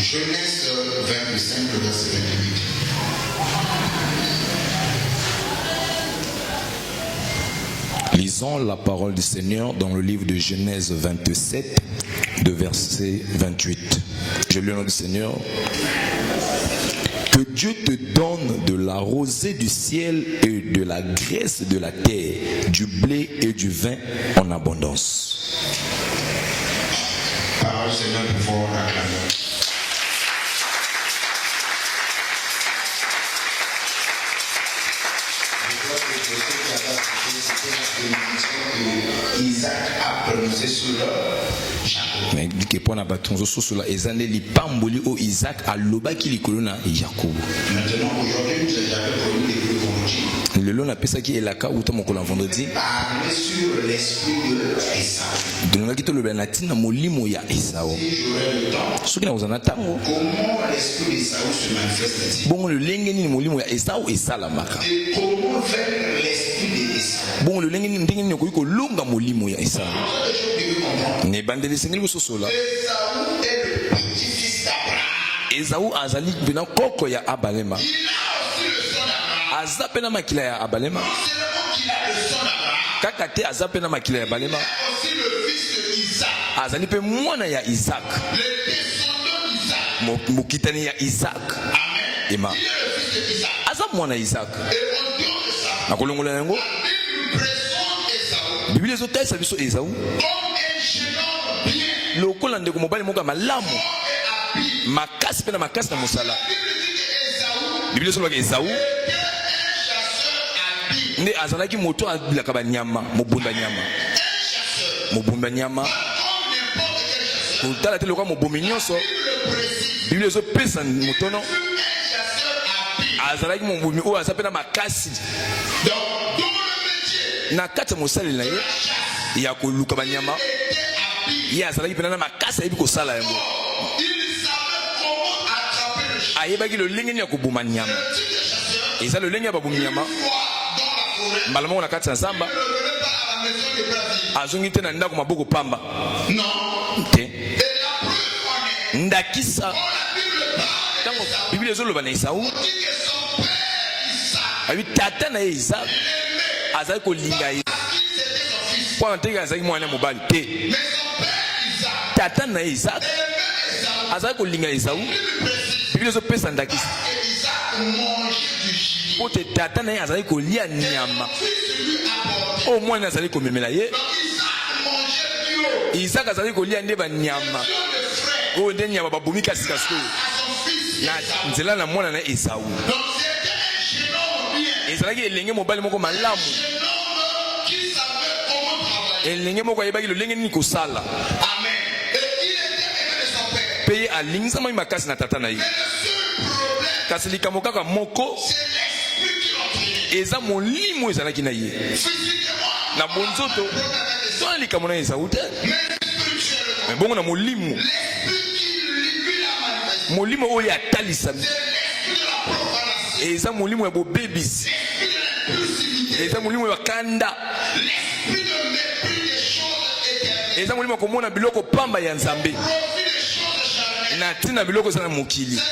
Genèse 25, le verset 28. Lisons la parole du Seigneur dans le livre de Genèse 27, de verset 28. Je lis au nom du Seigneur. Que Dieu te donne de la rosée du ciel et de la graisse de la terre, du blé et du vin en abondance. Parole Seigneur, pour acclamer. Isaac a prononcé sur Jacob. Mais que pour n'abattre sur la ezane li pamboli au Isaac a loba qui li kolona Jacob. Maintenant aujourd'hui nous avons connu les plus vendredis. Le long appelle ça qui est la cas où tu m'as vendredi. Parler sur l'esprit de Esau. Donc qui te le benatina molimo ya Esau. Si j'aurais le temps. Ce qui n'a pas tango. Comment l'esprit d'Esau se manifeste-t-il? Bon le lengeni molimo ya Esau et salamaka. Et comment faire l'esprit d'Esau? Bon le lengeni ndenge ni ko longa molimo ya Esau. Ne bandeli sengeli ko sosola. Esau est le petit-fils d'Abraham. Esau azali bena koko ya Abalema. Il a aussi le son d'Abraham. Azapena makila ya Abalema. Non seulement qu'il a le son d'Abraham, Kakate azapena makila ya Abalema. il a aussi le fils de Isaac. Azali pe mwana ya Isaac. Les descendants d'Isaac. Mokitani ya Isaac. Amen. Ema. Il est le fils de Isaac. Aza mwana Isaac. Et au dehors de ça, Nakolongola yango. la Bible présente Esau Biblia ezotayisa biso Esau comme un jeune homme bien, lokola ndeko mobali moko ya malamu fort et habile. makasi mpe na makasi na mosala. La Bible dit que Esau Biblia ezolobaka Esau était un chasseur habile. nde azalaki moto abilaka banyama mobunda nyama Un chasseur. mobunda nyama Comme n'importe quel chasseur. kotala te lokola mobomi nyonso. La Bible précise. Biblia ezopesa motono Un chasseur habile. azalaki mobomi oyo aza mpe na makasi Donc, dans le métier, na kati ya mosaleli na ye ya koluka banyama. était habile. Ye azalaki mpena na makasi ayebi kosala yango. Il savait comment attraper le chien. Ayebaki lolenge nini ya koboma nyama. Le type de chasseur, Eza lolenge ya babomi nyama une fois dans la forêt, mbala moko na kati ya zamba ne revenait pas à la maison de Braville. azongi te na ndako maboko pamba Non. te. Et la preuve en est, Ndakisa quand la Bible parle ntango Biblia ezoloba na Esau dit que son père Isaac, abi tata na ye Isaac azali kolinga ye si c'était son fils, mpo na teke azalaki mwana ya mobali te. mais son père Isaac Tata na ye Isaac aimait Esau. azali kolinga Esau. Bible précise Biblia ezopesa ndakisa que Isaac mangeait du gibier. mpo te tata na ye azali kolia nyama Fils lui apportait. oyo mwana azali komemela ye. Donc Isaac mangeait bio. Isaac azali kolia nde banyama Le frère oyo nde nyama babomi kasikasi oyo à son fils na Esau. nzela na mwana na Esau. Donc c'était un jeune homme bien. ezalaki elenge mobali moko malamu, Un homme qui savait comment travailler. elenge moko ayebaki lolenge nini kosala, Amen. Et il était aimé de son père. mpe ye alingisamaki makasi na tata na ye. Mais le seul problème, Kasi likambo kaka moko c'est l'esprit qui l'entraînait. eza molimo ezalaki na ye Physiquement, na bonzoto to na likambo na ye Esau te, mais spirituellement. me bongo na molimo, L'esprit qui lui l'a manifesté. molimo oyo atalisami C'est l'esprit de la profanation. eza molimo ya bobebisi, L'esprit de l'impulsivité. eza molimo ya bakanda, L'esprit de mépris des choses éternelles. eza molimo ya komona biloko pamba ya Nzambe Profit des choses charnelles. na ntina biloko eza na mokili, C'est cet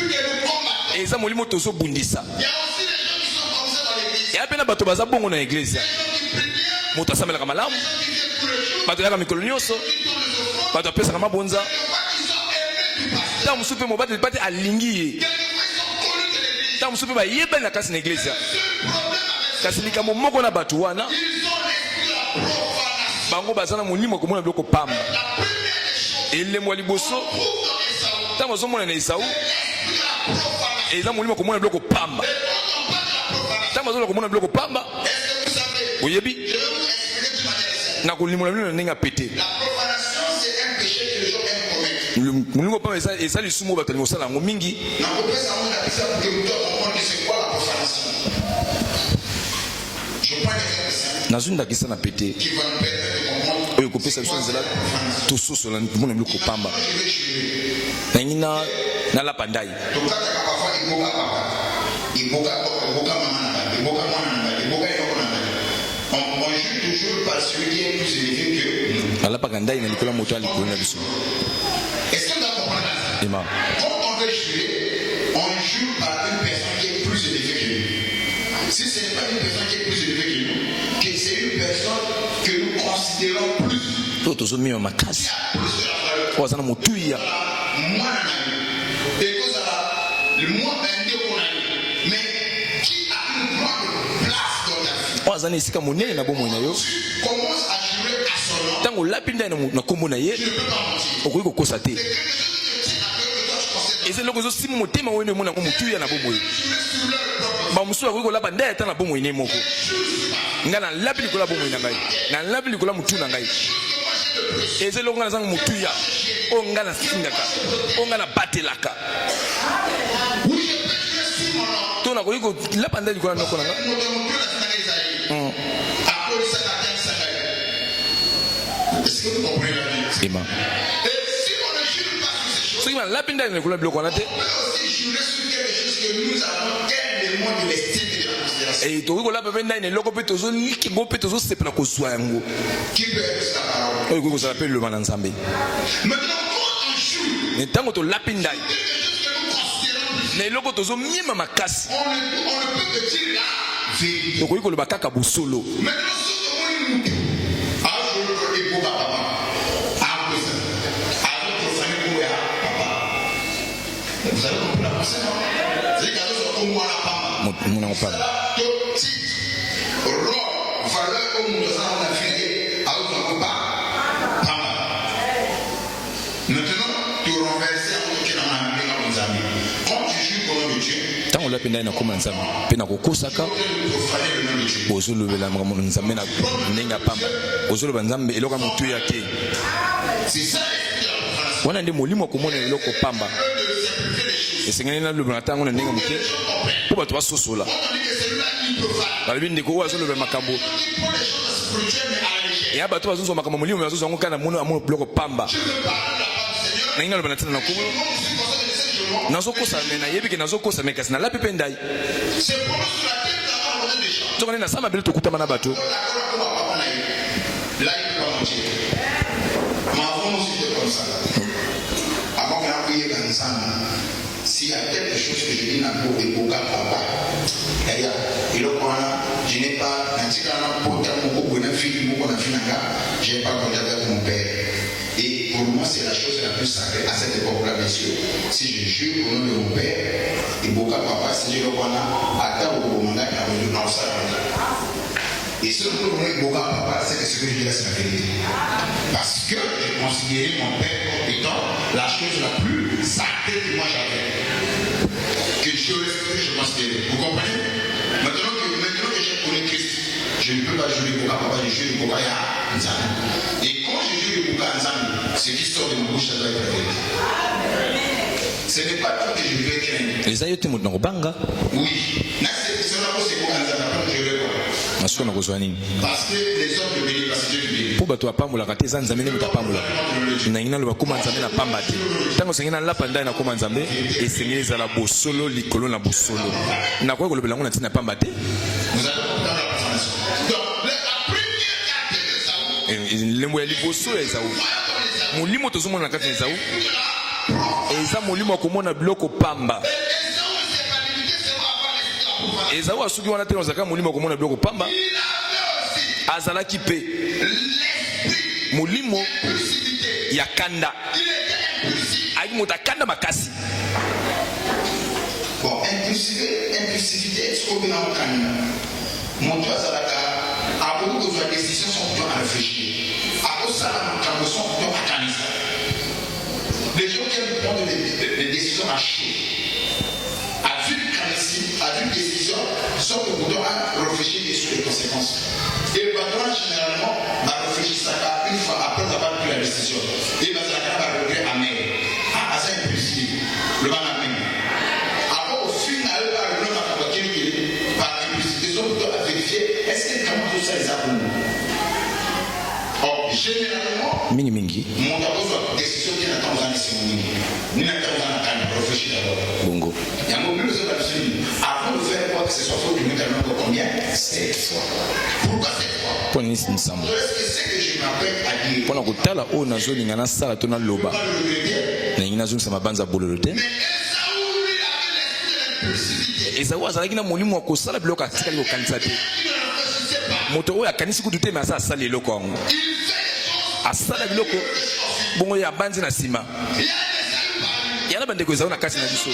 esprit que nous combattons. eza molimo tozobundisa. Il y a aussi des gens qui sont comme ça dans l'église. eya mpe na bato baza bongo na eglise, Des gens qui prient bien, moto asambelaka malamu, des gens qui viennent tous les jours, bato yaka mikolo nyonso, qui tournent les offrandes. bato apesaka mabonza. Des fois, ils sont aimés du pasteur. Ntango mosusu mpe mobali pate alingi ye, Quelquefois, ils sont connus de l'église. ntango mosusu mpe bayebani na kasi na eglise. Le seul problème avec Kasi likambo moko na bato wana ils ont l'esprit de la profanation. bango baza na molimo ya komona biloko pamba. La première des choses, Elembo ya liboso trouve dans Esau, ntango ozomona na Esau l'esprit de la profanation. eza molimo ya komona biloko pamba. Et quand on parle de la profanation, Ntango azola komona biloko pamba, est-ce que vous savez, oyebi je vais vous expliquer d'une manière simple. na kolimola bino na ndenge ya pete. La profanation, c'est un péché que les gens aiment commettre. Molimo pamba eza lisumu oyo bato balingi kosala yango mingi. Na kopesa yango na pesa pour que vous compreniez c'est quoi la profanation. Je prends un exemple simple nazwi ndakisa na pete qui va nous permettre de comprendre oyo kopesa biso nzela tososola komona biloko pamba. je vais jurer. nangi nalapa ndai Tokataka parfois iboka papa, iboka mama na baba, iboka mwana na baba, iboka eloko na baba. On juge toujours par celui qui est plus élevé que nous. ala pa kanda ina likola moto ali kona biso. Est-ce que vous comprenez ça? Ima. Quand on veut jouer, on joue par une personne qui est plus élevée que nous. Si ce n'est pas une personne qui est plus élevée que nous, que c'est une personne que nous considérons plus. Toto zo mima makasi. Kwa sana mutuya. Moi et que ça le moi mais qui a une grande place dans ta vie. Kwa sana isika monene na bomo na yo. Commence à jouer à son nom. Tango lapinda na kombo na ye. Tu ne peux pas mentir. Okoki kokosa te. Eze loko zo simu motema wene mona ko mutuya na bomo ye. Ba musu akoki kolapa nda eta na bomo ine moko. Ngana lapi likola bomo ina ngai. Na lapi likola mutu na ngai. Eze loko ngana zanga mutuya. O ngana singaka. O ngana batelaka. Tona ko yiko lapa nda likola noko na nga. Est-ce que vous comprenez la vie? Ima. Et si on ne joue pas sur ces choses, So ima lapi nda likola biloko na te. on peut aussi jouer sur quelque chose que nous avons tellement de l'estime et de la considération. Et to ko lapa nda ine loko pe tozo liki go pe tozo sepela ko zwa yango. Qui peut être sa parole? Oyo ko ça appelle le mananzambe. Maintenant, quand on joue, Ne tango to lapi nda quelque chose que nous considérons plus, na eloko tozo mima makasi. on ne peut que dire la vérité. Okoki koloba kaka bosolo. Maintenant, si on est et pour papa, vous avez compris la pensée, non? C'est qu'il y a d'autres comme moi la papa. Mon enfant. Tout titre, roi, valeur au monde, ça on a fini, à votre papa, papa. Maintenant, tu renverses un truc dans la main à vos amis. Quand tu joues au nom de Dieu, Tango lapi nda ina koma nzambe. Pe na kokosaka. tu dois profaner le nom de Dieu. Bozolobela makambo nzambe na ndenga pamba. Bozoloba nzambe eloko mutu ya te. C'est ça l'esprit de la profanation. Wana nde molimo komona eloko pamba. De simplifier les choses. Esengeli na lobela tango na ndenga muke. Po bato basosola. On dit que celui-là, il peut faire. Balobi ndeko oyo azoloba makambo. Il prend les choses spirituelles, mais à la légère. Ya bato bazozwa makambo molimo bazozwa ngo kana mona amono biloko pamba. Tu veux parler de la part du Seigneur. Na inga lobela tina na kubo. Nazokosa me na yebi ke nazokosa me kasi na lapi pe ndai. C'est pour nous sur la tête d'avoir donné des gens. Tokane na sama bele tokutama na bato. Là, il peut pas mentir. Mais avant, c'était comme ça. Avant qu'on a prié ensemble, s'il y a quelque chose que je dis dans le et pour papa, je n'ai pas, j'ai pas contact avec mon père. Et pour moi, c'est la chose la plus sacrée à cette époque-là, messieurs. Si je jure au nom de mon père, et Boka Papa, si je le vois là, à ta au mandat qui a venu dans ça. Et ce que vous Boka Papa, c'est que ce que je dis là, c'est la vérité. Parce que j'ai considéré mon père comme étant la chose la plus sacrée que moi j'avais. Que Dieu je considère. Vous comprenez? Maintenant que j'ai connu Christ, je ne peux pas jouer Boka Papa, je joue Boka Nzambe. Et quand je joue le Boka Nzambe, ce qui sort de ma bouche, ça doit être la vérité. Ce n'est pas toi que je veux craindre. Les ayote mo na kobanga. Oui. C'est là où c'est Boka Nzambe, après je veux quoi. Masuko na kozwa nini? Parce que les hommes le bénissent, parce que Dieu le bénit. Po bato apambola kate za nzambe ne mutapambola. Na ingina lo bakoma nzambe na pamba te. Tango sengena lapa ndai na koma nzambe esengeli zala bosolo likolo na bosolo. Na kwa kolobela ngona tina pamba te. Vous allez comprendre la confirmation. Donc, la première carte de Saoul. Lembo ya liboso ya Esawu. Molimo tozomona na kati ya Esawu. Eza molimo akomona biloko pamba. Esawu asuki wana te ozaka molimo akomona biloko pamba. Azalaki pe molimo ya kanda. Aiki moto akanda makasi. Bon, impulsivité, ce qu'on a en canne. Mon Dieu, Azalaka, à beaucoup de décisions sont plutôt à réfléchir. À cause de ça, quand sont plutôt à canne. Les gens qui aiment prendre des décisions à chaud, à vue décision, sont plutôt à réfléchir sur les conséquences. Et le patron, généralement, va réfléchir ça une fois après avoir pris la décision. Et il va regret amer. Ah, ça impulsif. Le mal amer. Après, au final, par impulsivité, ils ont plutôt à vérifier est-ce que vraiment tout ça est à nous. Or, généralement, mingi. mon d'abord soit décision qui n'attend pas les ni n'attend pas la réfléchir d'abord. Bongo. Il y a un moment où nous avons absolument. Avant de faire quoi que ce soit, il faut que nous combien cette fois. Pourquoi cette fois? Pour nini nsambo? Parce que ce que je m'apprête à dire, Pour na kotala o nazolinga na sala to na loba. pas le regretter. Na ngina zungisa mabanza bololo te. Mais Esaü, lui, avait l'impulsivité. Ezawu azalaki na molimo wa kosala biloko atikali kokanisa te. Il ne réfléchissait pas. Moto oyo akanisi kutu te me aza asala eloko yango. Il fait les choses. Asala biloko bongo ya banzi na nsima. Il y a des Esaü parmi nous. Yana bandeko ezawu na kati na biso.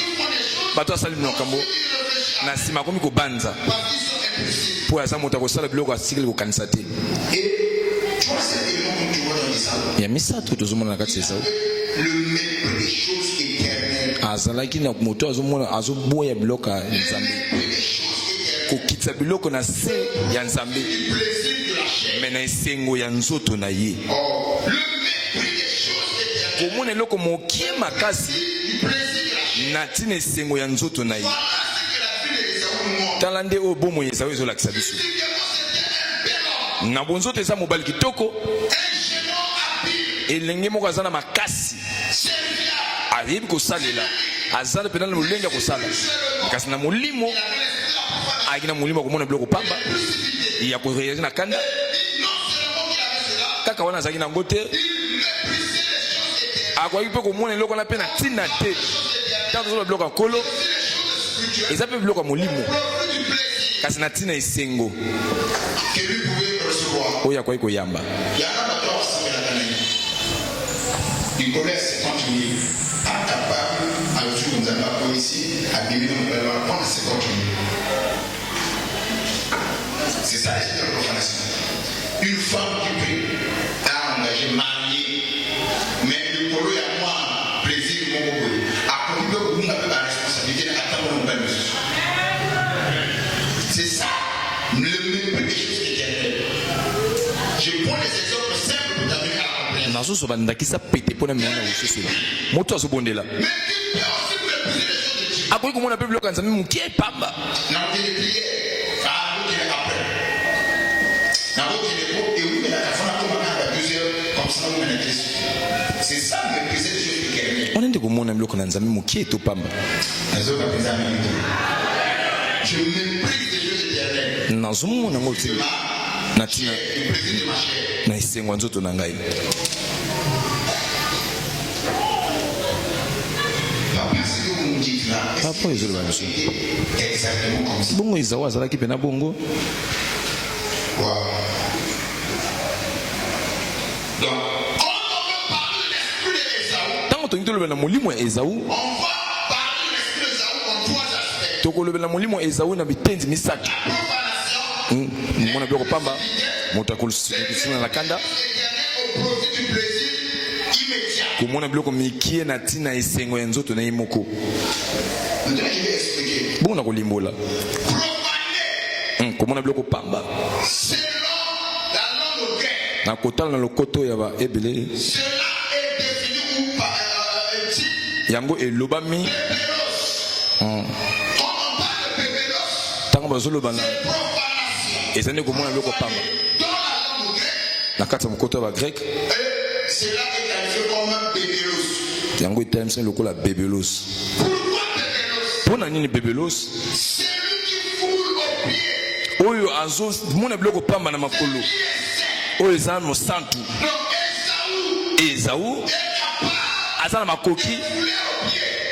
Bato asali makambo na nsima akomi kobanza. Parce qu'ils sont impulsifs. Po aza moto akosala biloko atikali kokanisa te. Et troisième élément que tu vois dans Esaü, Ya misato tozomona na kati ya Ezawu. le mépris des choses éternelles. Azalaki na moto azomona azoboya biloko ya Nzambe. Kokitisa biloko na se ya Nzambe. Le plaisir de la chair. Me na esengo ya nzoto na ye. Or, le mépris des choses éternelles. Komona eloko mokie makasi Le plaisir de la chair. na ntina esengo ya nzoto na ye. Voilà ce que la vie de Esaü montre. Tala nde oyo bomoi Ezawu ezolakisa biso. C'était un bel homme, Na bonzoto eza mobali kitoko, un jeune homme habile, elenge moko aza na makasi, serviable. ayebi kosalela, aza pena na molenge ya kosala. Kasi na molimo ayaki na molimo ya komona biloko pamba ya koreagir na kanda. Non seulement qu'il avait cela, Kaka wana azalaki nango te, il méprisait les choses éternelles. akoki mpe komona eloko wana mpe na ntina te. Ntango tozoba biloko ya nkolo eza mpe biloko ya molimo, Profit du plaisir kasi na ntina esengo que lui pouvait recevoir. oyo akoki koyamba. Il y en a maintenant aussi dans la canne. Il connaît 50 000. Incapable, à l'autre nous avons pas ici, à Bimini, nous allons prendre 50 000. C'est ça l'esprit de la profanation. Une femme qui prie, a engagé, mariée, mais le polo est à moi, plaisir, mon beau. À côté de vous, on a la responsabilité d'attendre mon bel monsieur. C'est ça, le mépris des choses éternelles. Je prends les exemples simples pour t'amener à la compréhension. nazoso bandakisa pete mpona mina na kosusu moto azobondela Mais qui peut aussi mépriser les choses de Dieu. akoki komona mpe biloko ya nzambe mokie epamba Dans les prières, vous êtes après. Dans votre époque, et vous, la personne a commencé à 2 heures, comme ça, vous menez Christ. C'est ça, mépriser les choses éternelles. wana nde komona biloko na nzambe mokie etopamba Les autres, mes amis, je méprise les choses éternelles. nazomona yango te na ntina Le plaisir de ma chair. na esengo ya nzoto na ngai Parce que vous me dites là, Papa, ils ont le même son. c'est exactement comme ça. bongo ezawu azalaki mpe na bongo Wow. Donc, quand on veut parler de l'esprit d'Ésaü, ntango tongi tolobela na molimo ya ezawu on va parler de l'esprit d'Ésaü en 3 aspects. tokolobela na molimo ya ezawu na bitendi misato Profanation, mona biloko pamba moto akosinga na kanda éternel au profit du plaisir immédiat. komona biloko mikie na ntina esengo ya nzoto na ye moko Maintenant, je vais expliquer. bongo na kolimbola Profaner, komona biloko pamba selon la langue grecque, na kotala na lokoto ya baebele cela est défini ou par dit yango elobami pébelos. Quand on parle de pébelos, ntango bazoloba na profanation, eza nde komona biloko pamba dans la langue grecque, na kati ya mokoto ya bagrek et cela est qualifié comme pébelos. yango etalamisani lokola bebelos Pourquoi pébelos? mpo na nini bebelos Celui qui foule au pied, oyo azomona biloko pamba na makolo oyo eza mosantu donc Esaü ezawu est capable aza na makoki de fouler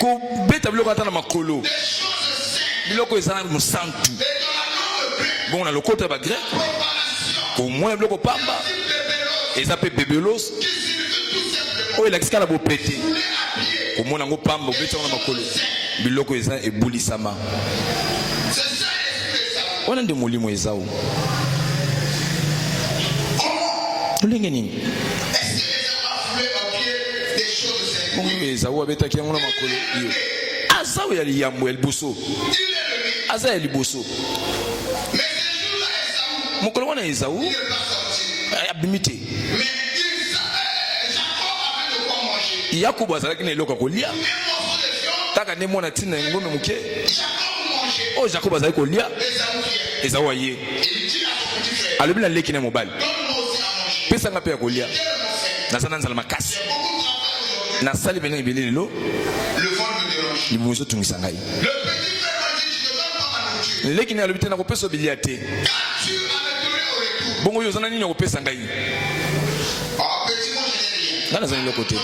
au pied kobeta biloko ata na makolo des choses saintes. biloko eza na mosantu Et dans la langue grecque, bongo na lokoto ya bagrek profanation, komona biloko pamba pébelos, eza mpe bebelos qui signifie tout simplement oyo elakisika na bopete fouler à pied. komona yango pamba obeti yango na makolo biloko eza ebulisama C'est ça l'esprit d'Ésaü. wana nde molimo ezawu Comment lolenge nini est-ce que Esaü a foulé au pied des choses saintes? bongo oyo ezawu abetaki yango na makolo iyo aza oyo ya liyambo ya liboso Il est le aza ya liboso mais ce jour-là, Esaü mokolo wana ezawu n'est pas sorti. abimi te Mais Jacob avait de quoi manger. yakobo azalaki na eloko ya kolia Un morceau de viande, kaka nde mwana ntina ya ngombe moke Jacob mangeait. oyo jakobo azalaki kolia Esaü vient. ezawu aye Il dit à son petit frère, alobi na leki na mobali donne-moi aussi à manger. pesanga mpe ya kolia Quel est mon frère? naza na nzala makasi Beaucoup de travail aujourd'hui. nasali pene ebele lelo Le vol me dérange. libumu ezotungisa ngai Le petit frère m'a dit, je ne te donne pas ma nourriture. leki na lobite na kopesa biliate Quand Dieu avait donné au retour, bongo yo zana nini kopesa ngai en petit mot, je n'ai rien. ngana zana lokote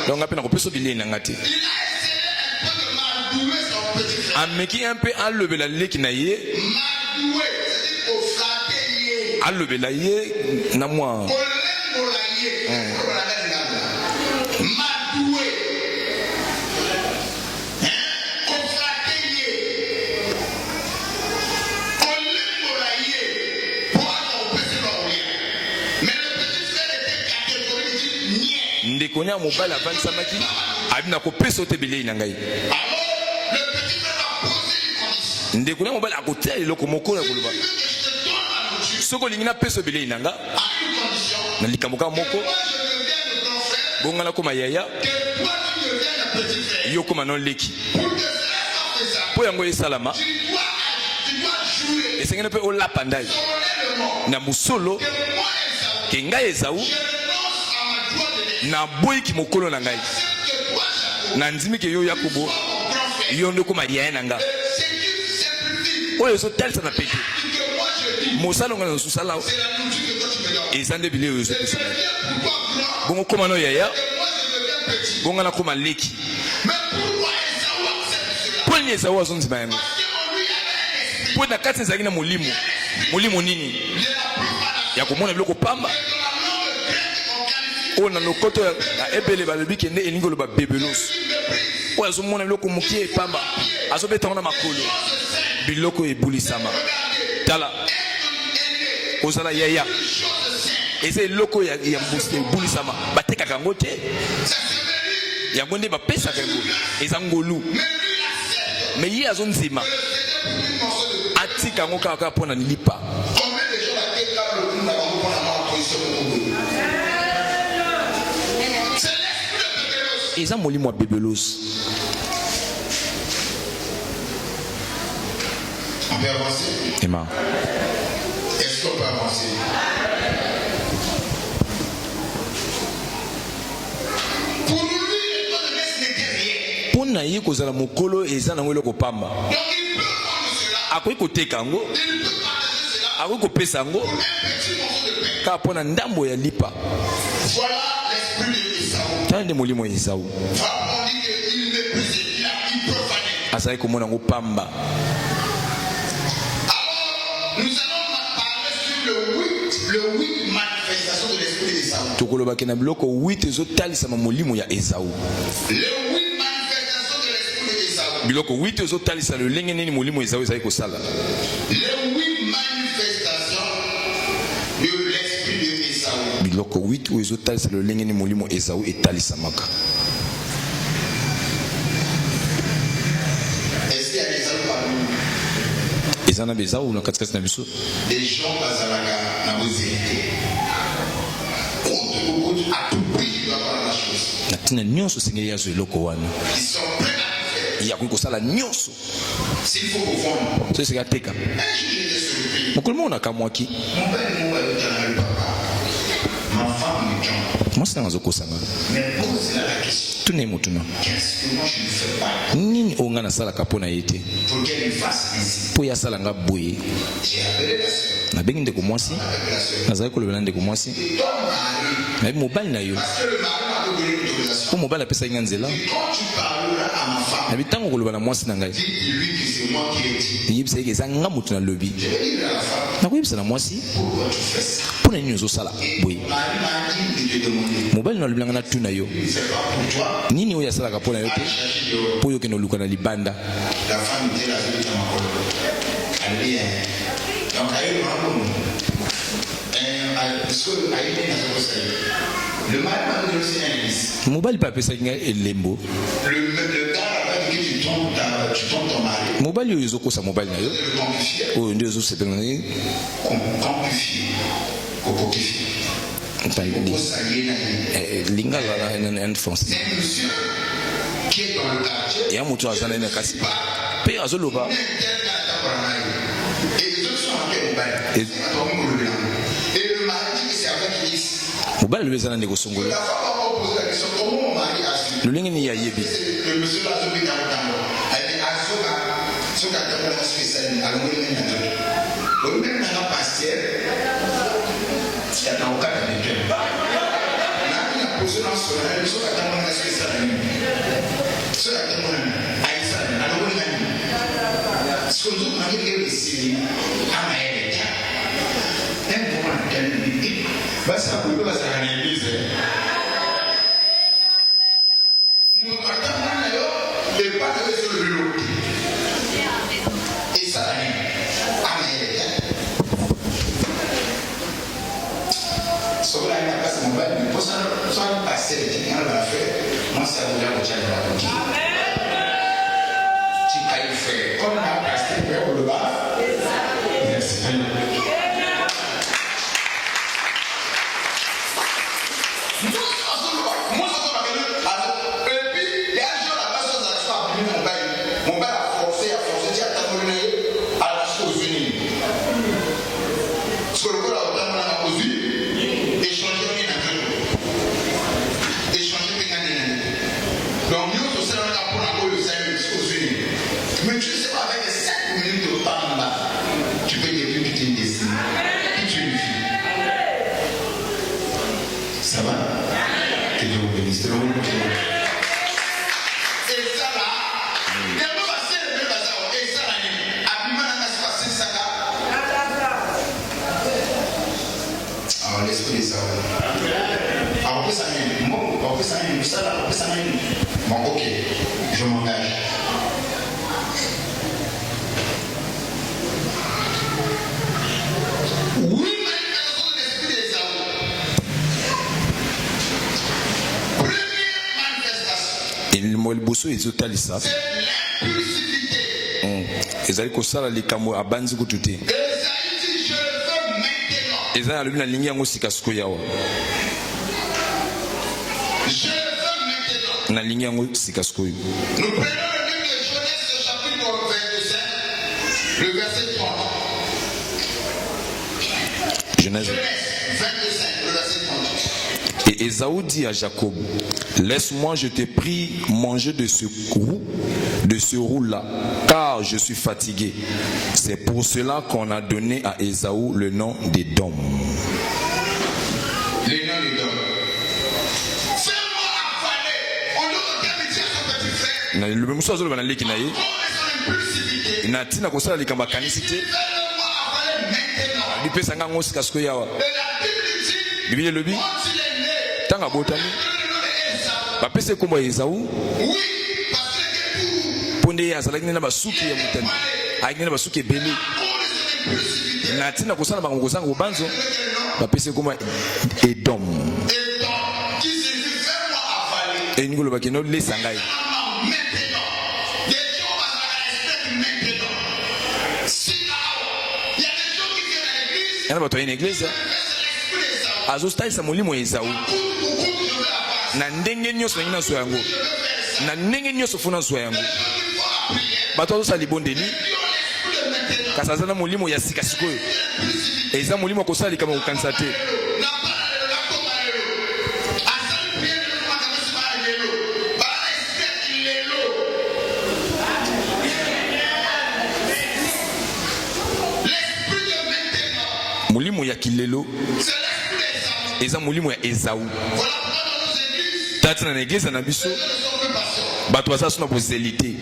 donc ngapi na kopesa bilie na ngati Il a essayé un peu de m'ardouer son petit frère. ameki un peu alobela leki na ye M'ardouer, c'est-à-dire au flatter yé. alobela ye na mwa Au lembola yé. M'ardouer. Hein? Au flatter yé. Au lembola yé. Pour avoir au petit l'orient. Mais le petit frère était catégorique, il dit nie. ndeko nya mobali avandisamaki abi na kopesa ote bilie na ngai Alors, le petit frère a posé une condition. ndeko nya mobali akotia eloko moko na koloba Il veut que je te donne la nourriture. soki olingi napesa bilie na nga À une condition. na likambo kaka moko Moi, je deviens le grand frère. bonga nakoma yaya Que toi, tu deviens le petit frère. yo koma no leki Pour que cela soit faisable, mpo yango esalama tu dois jouer esengeli mpe olapa ndai solennellement na mosolo que moi, Esaü, ke ngai Esawu je renonce à ma joie de naître. naboyiki mokolo na ngai C'est que toi, Jacob, nandimiki yo yakobo sois mon grand frère. yo nde okoma yaya na nga C'est qui simplifie. oyo ezotalisa na pete Que moi, je dis, mosala onga na osala c'est la nourriture que toi, tu me donnes. eza nde bilei oyo Je ezopesa ngai deviens pour toi grand, bongo koma no yaya que moi, je deviens petit. bonga nakoma leki Mais pourquoi Esaü accepte cela? mpo nini Esawu azondima yango Parce qu'en lui, il y avait un esprit. mpo na kati ezalaki na molimo molimo nini De la profanation. ya komona biloko pamba Et dans la langue grecque, on qualifie oyo na lokoto ya ebele balobi kende elingi oloba bebeloso une méprise. oyo azomona biloko mokie epamba azobetango na makolo biloko ebulisama tala kozala yaya eza eloko ya ebulisama batekaka yango te yango nde bapesaka yango eza ngolu me ye azonzima atika yango kaka mpo na lipa Combien de gens à quel cas le nous avons pour la position pour nous? C'est l'esprit de Pépelos. eza molimo ya bebelosi On peut avancer. ema Est-ce qu'on peut avancer? Pour lui, le temps de messe n'était rien. mpo na ye kozala mokolo eza nango eloko pamba Donc il peut prendre cela. akoki koteka yango Il peut partager cela akoki kopesa yango pour un petit morceau de pain. kaka mpo na ndambo ya lipa Voilà l'esprit de Esaü. tala nde molimo ya Esawu On dit qu'il méprisait, il profanait. azalaki komona yango pamba Alors, nous allons parler sur le 8 manifestations de l'esprit d'Esaü. tokolobaki na biloko 8 ezotalisama molimo ya Esawu Les 8 manifestations de l'esprit d'Esaü. biloko 8 ezotalisa lolenge nini molimo ya Esawu ezali kosala Les 8 manifestations de l'esprit d'Esaü. biloko 8 oyo ezotalisa lolenge nini molimo Esawu etalisamaka Est-ce qu'il y a des Esaü parmi nous? eza na Esawu na katikati na biso Des gens bazalaka na vérité. Compte à tout prix, il doit avoir la chose. na ntina nyonso esengeli yazwa eloko wana Ils sont prêts à tout faire. yakoki kosala nyonso S'il faut confondre. so esengeli ateka Un jour, j'étais surpris. mokolo moko nakamwaki Mon père et mon père, papa. Ma femme me trompe. mwasi nanga azokosanga Mais pose-la la question. tuna ye motuna Qu'est-ce que moi je ne fais pas nini oyo ngai nasalaka mpo na ye te pour qu'elle me fasse ainsi? mpo ye asala nga boye J'ai appelé la soeur. nabengi ndeko mwasi Avec la soeur. nazalaki kolobela ndeko mwasi Et ton mari, nayebi mobali na yo parce que le mari m'a donné l'autorisation. mpo mobali apesaki nga nzela Et quand tu parleras à ma femme, nayebi ntango koloba na mwasi na ngai dis-lui que c'est moi qui ai dit. yebisa eke eza nga moto nalobi Je vais dire à la femme, nakoyebisa na mwasi pourquoi tu fais ça? mpo na nini ozosala Et boye mon mari m'a dit de te demander. mobali nalobelanga na tuna yo C'est pas pour toi. nini oyo asalaka mpo na yo te Chercher dehors. mpo oyokende oluka na libanda La femme était là, elle était dans ma colo. Elle dit, donc, elle est vraiment. Parce que elle est dans son conseil. Le mari m'a donné aussi un indice. mobali mpe apesaki ngai elembo Le gars là-bas dit que tu trompes ton mari. mobali oyo ezokosa mobali na yo Le confifier. oyo nde ezosepela na ye Confifier. Cocoquifier. Au salier, là, lingala na français c'est un monsieur qui est dans le quartier. ya moto aza na ye na kasi mpe azoloba Et les autres sont en quel Et le mari dit que c'est avec X. mobali alobi eza na ndeko songolo La femme a posé la question comment mon mari a su. lolenge nini ayebi Le monsieur l'a sauvé dans le temps. Elle dit Azoba, Ce que tu as spécial, alors on est là. On est dans la pasteur. C'est un cas de Dieu. Là, il a posé dans ce rêve, ce que tu as spécial. Ce que tu as Aïssa, alors on est là. Ce que tu as dit ici, à ma aide. Un bon accueil. Bah, ça peut pas faire une église. Mon matin, et pas de sur le vélo. Et ça, à ma aide. Sur la passe mon bail, mais pour ça, passer les gens va faire. Moi, ça vous l'a déjà de la route. Tu peux faire comme la passer pour le bas. Merci. Ça va? Que Dieu vous bénisse. Et ça là, il y a un passé le même bazar. Et ça là, Abimana n'a pas passé ça là. Alors l'esprit de ça. Alors on peut s'amener. On peut s'amener. Ça là, on peut s'amener. Bon, ok. Je m'engage. Oui. Le bosso est totalisa. Ezali kosala likambo abanzi kutute. Ezali alumi na lingi yango sika siko yawa. Na lingi yango sika siko. Nous prenons le livre de Genèse chapitre 25, le verset 30. Genèse 25, le verset 30. Et Ésaü dit à Jacob, laisse-moi, je te prie, manger de ce roux-là, car je suis fatigué. C'est pour cela qu'on a donné à Ésaü le nom d'Édom. Le nom d'Édom. Fais-moi avaler. On nous regarde et dit à son petit frère. Le même chose, on a dit impulsivité. natina kosala likambo akanisi te lipesanga ngo sika siko yawa Biblia elobi ntango abotami bapesa ekombo ya Esaü mpo nde ye azalaki nde na basuki ya motani ayaki nde na basuki ebele natina kosala makambo kozanga bobanzo bapesa ekombo ya Edom elingi kolobaki no lesa ngai yana bato ayina eglise azosalisa molimo ya Esaü na ndenge nyonso nangi nazwa yango na ndenge nyonso funa nazwa yango bato azosala libondeli kasi aza na molimo ya sika sikoyo eza molimo akosala likambo kokanisa te molimo ya kilelo eza molimo ya Esaü tati na eglise na biso bato baza so na bozeli te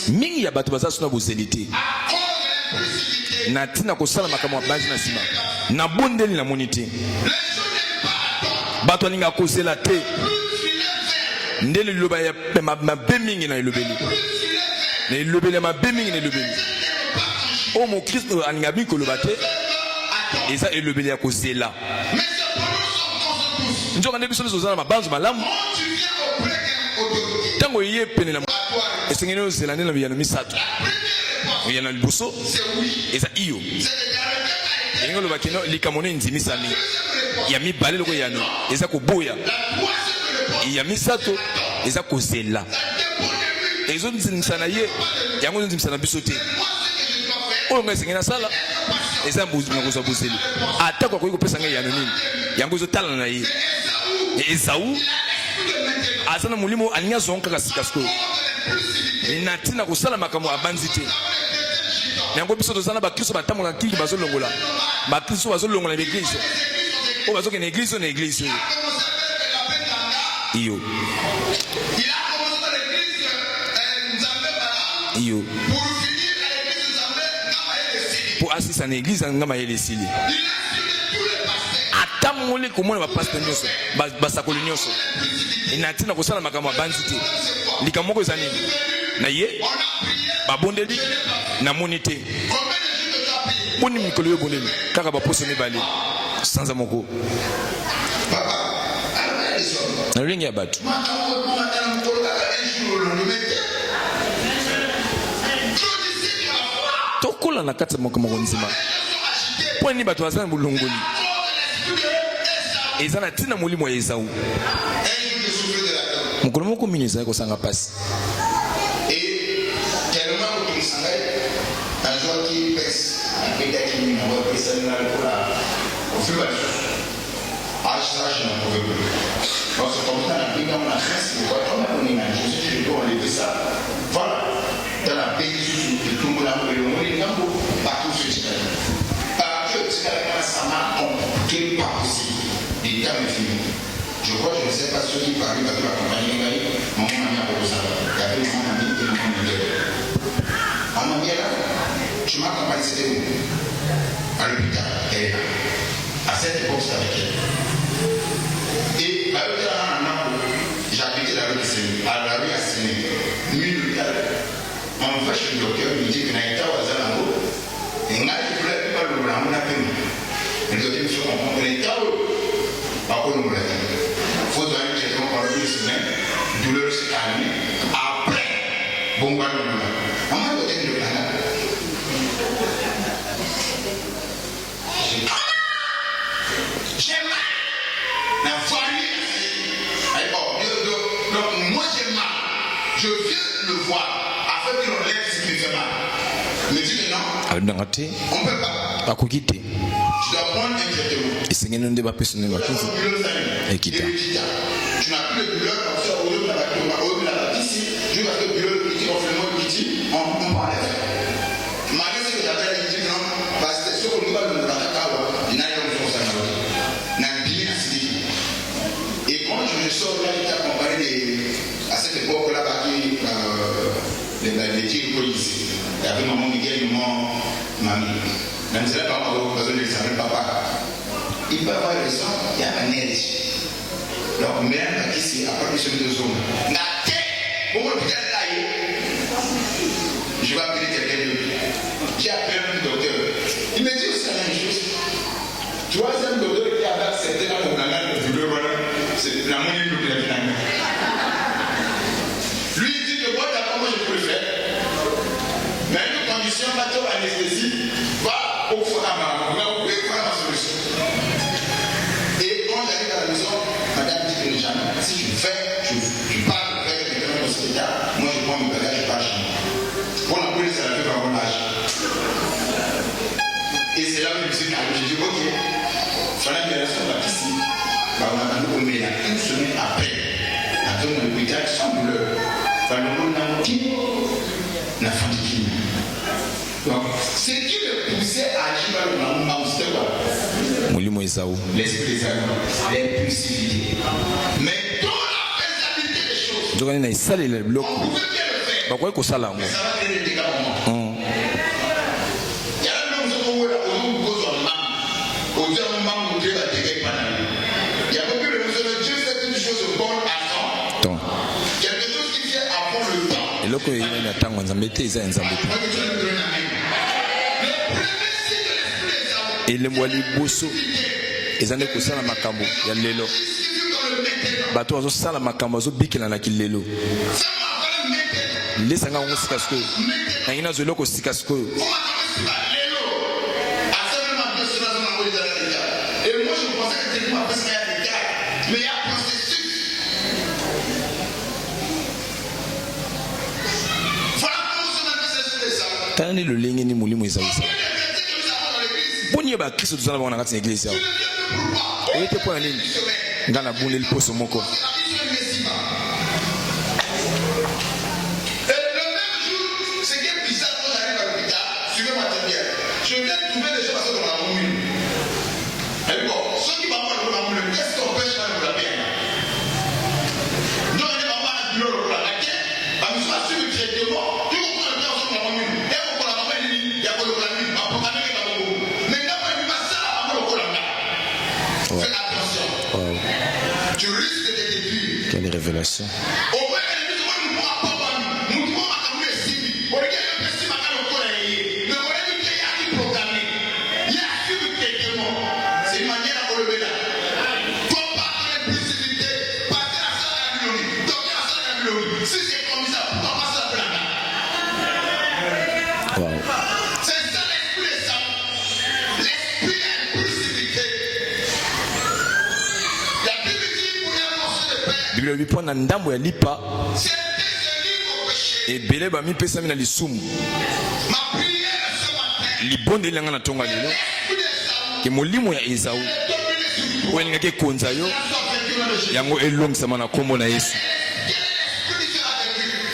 mingi ya bato baza so na bozeli te na ntina kosala makambo ya banzi na nsima na bondeli na moni te bato alinga kozela te nde liloba ya mabe mingi na elobeli na elobeli ya mabe mingi na elobeli oyo mokristo alinga mingi koloba te eza elobeli ya kozela nzoka nde biso nyonso oza na mabanzo malamu ntango ye pene na esengeli ozela nde na biyano misato oyana liboso eza iyo elingi oloba kino likambo no endimisani ya mibale loko yano eza koboya ya misato eza kozela ezondimisa na ye yango ezondimisa na biso te oyo nga esengeli nasala eza nakozwa bozeli atako akoki kopesa ngai yano nini yango ezotala na ye Esawu aza na molimo alingi azwa kaka sika sikoyo na ntina kosala makambo abanzi te yango biso toza na bakristo batambola na kiki bazolongola bakristo bazolongola na eglise oyo bazokende na eglise oyo na eglise oyo iyo po asisa na eglise nga mayele esili ata mole komona bapasteur nyonso basakoli nyonso ina ntina kosala makambo abanzi te likambo moko eza nini na ye babondeli namoni te boni mikolo yo bondeli kaka baposo mibale sanza moko na ringi ya bato tokola na kati ya makambo nzima po nini bato baza na bolongoli eza na ntina molimo ya Esawu mokolo moko mini ezali kosanga pasi Je crois, je ne sais pas ceux qui parlent de la compagnie, mon ami a posé ça. Il y avait mon ami et mon ami. On m'a dit là, tu m'as accompagné, c'était où? À l'hôpital, elle est là. À cette époque, c'était avec elle. Et à l'hôpital, j'habitais la rue de Séné, à la rue à Séné. Nuit l'hôpital. On va chez le docteur, il dit que Naïta was à la mot. Et là, je voulais pas le blanc, on a fait. Le docteur me fait comprendre que Naïta, pas pour nous l'aider. Il faut donner un traitement pendant 2 semaines, douleur se calmer. Après, bon, va le blanc. On m'a donné le blanc. J'ai mal. La famille. Donc, moi j'ai mal. Je viens le voir afin qu'il enlève ce qui me fait mal. Mais dis que non. On ne peut pas. Tu dois prendre un traitement. Et c'est une débat personnel. Et qui t'a. Tu n'as plus de douleur comme ça. Au lieu de la ici, je vais faire douleur qui on parle. Malgré ce que j'avais dit, non, parce que ce qu'on nous va nous raconter, il n'a rien de ça. Et quand je sors là, j'étais accompagné à cette époque-là, les tirs de police. Il y avait maman Miguel, maman mamie. Même si elle n'a pas besoin de l'examen, papa. Il peut avoir le sang, il y a un neige. Donc, même ici, après que je me zone, je vais appeler quelqu'un d'autre. J'ai appelé un docteur. Il me dit aussi la même chose. Troisième docteur qui avait accepté la condamnation de douleur, voilà, c'est la moyenne de la finale. Lui, il dit que moi, d'abord, moi, je peux le faire. Mais une condition, bateau anesthésie, va au fond à ma solution. Et quand j'arrive à la maison, madame dit que jamais, si tu fais, tu pars de faire quelqu'un dans l'hospital, moi je prends mes bagages, je pars chez moi. Pour la police, elle a fait par mon âge. Et c'est là où je me suis calmé. J'ai dit, ok, il fallait que la personne va ici. On a attendu qu'on met là une semaine après. La zone de l'hôpital sans douleur. Le monde n'a n'a pas dit. Donc, ce qui le poussait à agir dans le monde, c'était quoi? L'esprit des animaux, l'impulsivité. Mais dans la faisabilité des choses, on pouvait bien le faire. Mais ça va créer des dégâts pour moi. Il y a un homme qui a posé un manque. Au Dieu, un manque qui a dégâts par la vie. Il y a beaucoup de choses que Dieu fait une chose bonne à temps. Quelque chose qui fait avant le temps. Et là, il y a un temps où on s'embête, il y a un temps. Et les mois les bosso, ils en ont que ça la makambo, il y a l'élo. Bateau azo ça la makambo, azo bikela na kilelo. Les sanga on se casse que, na ina zo loko se casse que. Et moi je pensais que c'était moi parce qu'il y a des gars, mais il y a un processus. Voilà comment on appelle ça sur les arbres. Tanani le lingi ni mulimo isaisa. Bonye ba Kristo tuzana ba na kati église yao. Oyete point nini? Ngana bunde liposo moko. Je viens de trouver les gens dans la commune. Et bon, ceux qui vont pas le commune, qu'est-ce qu'on peut faire pour la paix? Non, il n'y a pas de bureau pour la paix. Mais nous sommes sur le traitement. Tu comprends le bien sur la commune. Et on va la maman, il y a pas le commune. On va pas le commune. Mais il n'y a pas de ça, on va le commune. Fais attention. Tu risques de te détruire. Quelle révélation. Au moins, elle dit, nous ne pouvons pas. Nous devons attendre les signes. On regarde le petit matin au coin. C'est une manière à relever là. Toi, pas dans l'impulsivité, passer la salle à la Bilonie, donner la salle à la Bilonie. Si c'est comme ça, pourquoi passer la plan là? Wow. C'est ça l'esprit des hommes. L'esprit de l'impulsivité. La Bible dit pour un morceau de pain. Bible lui prend un ndambo ya lipa. C'est désolé au péché. Et belé ba mi pesa mi na lisumu. Ma prière ce matin. Libonde langa na tonga lelo. Ke molimo ya Esau oyelinga ke konza yo yango elongisama na kombo na Yesu.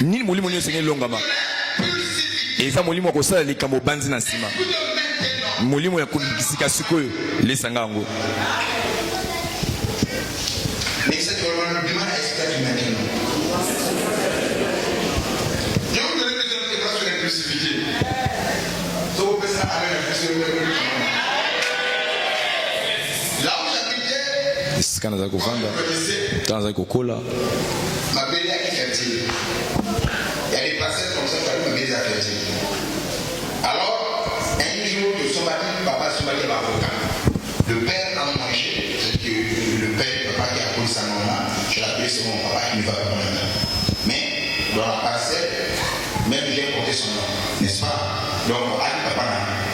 Nini molimo nyonso elongama? Eza molimo ya kosala likambo banzi na nsima. Molimo ya kolukisika sikoyo lesanga yango. Kana za kuvanda, kana za kukola. Ma belle est fertile. Il y a des parcelles comme ça, ma belle est fertile. Alors, un jour, papa Sombati va avocat. Le père a mangé, c'est que le père, papa qui a pris sa maman, je l'appelle c'est mon papa qui ne va pas manger. Mais dans la parcelle, même j'ai porté son nom, n'est-ce pas? Donc, papa,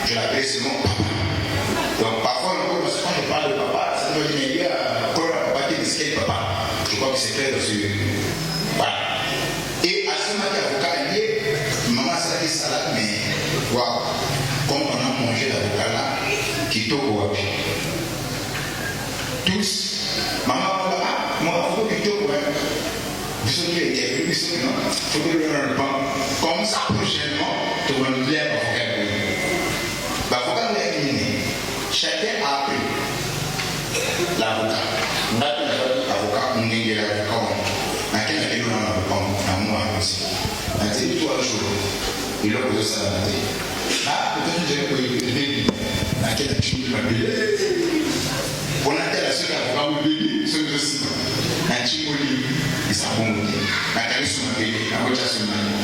je l'appelle c'est mon papa. Donc, parfois, quand je parle de papa, ça veut dire papa. Je crois que c'est clair dessus. Voilà. Et à ce moment-là, l'avocat lié, maman s'est dit salade, mais waouh, comme on a mangé l'avocat là, qui toque au wapi. Tous, maman, moi, il faut qu'il toque au wapi. Vous savez, il y a eu ça, non? Il faut que le pain. Comme ça, prochainement, tu vas nous dire l'avocat. L'avocat l'a éliminé. Chacun a appris l'avocat. Avocat, on est l'avocat. Mais quel est le nom de l'avocat? Moi aussi. C'est tout un jour. Il a posé ça à la tête. Ah, peut-être que j'ai pris le bébé. À quel est le bébé? On a tel à ceux qui ont le bébé, ceux qui sont un chimoli, ils sont bons. La calice sur ma bébé, la voiture sur ma bébé.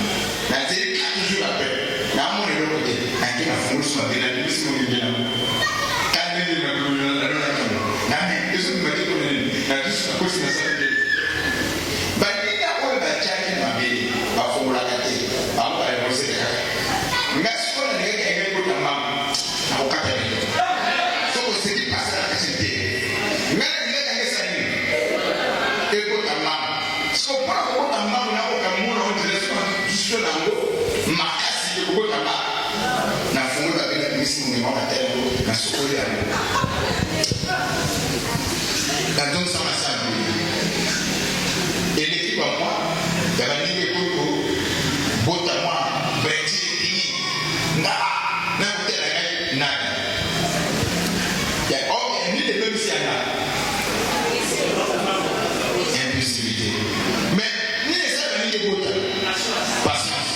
La télé, 4 jours après. La mon est de l'autre côté. La télé, la foule sur ma bébé, la bébé sur ma bébé. Quand elle est dans le la mais ils ont dit qu'on est la douce à cause de ça. Bah, il y a quoi de tchèque ma bébé, à fond la gâtée, à moi, elle va se faire. Mais ce qu'on a dit, elle est pour ta maman, à au cap. Ce qu'on s'est dit, passer la cité. Mais elle est ça. Et pour ta maman. Ce qu'on parle pour ta maman, on a aucun mot, on dirait juste l'angle, ma casse, et pour ta maman. Na fond la bébé, la mission, on est mort à terre, na souffle à l'eau. La donne ça m'a servi. Et l'équipe à moi, il y avait des cours, botte à moi, Betty, Pini, n'importe la gagne, il y a ni les mêmes sianas. Impulsivité. Mais ni les seuls ni les bottes. Patience.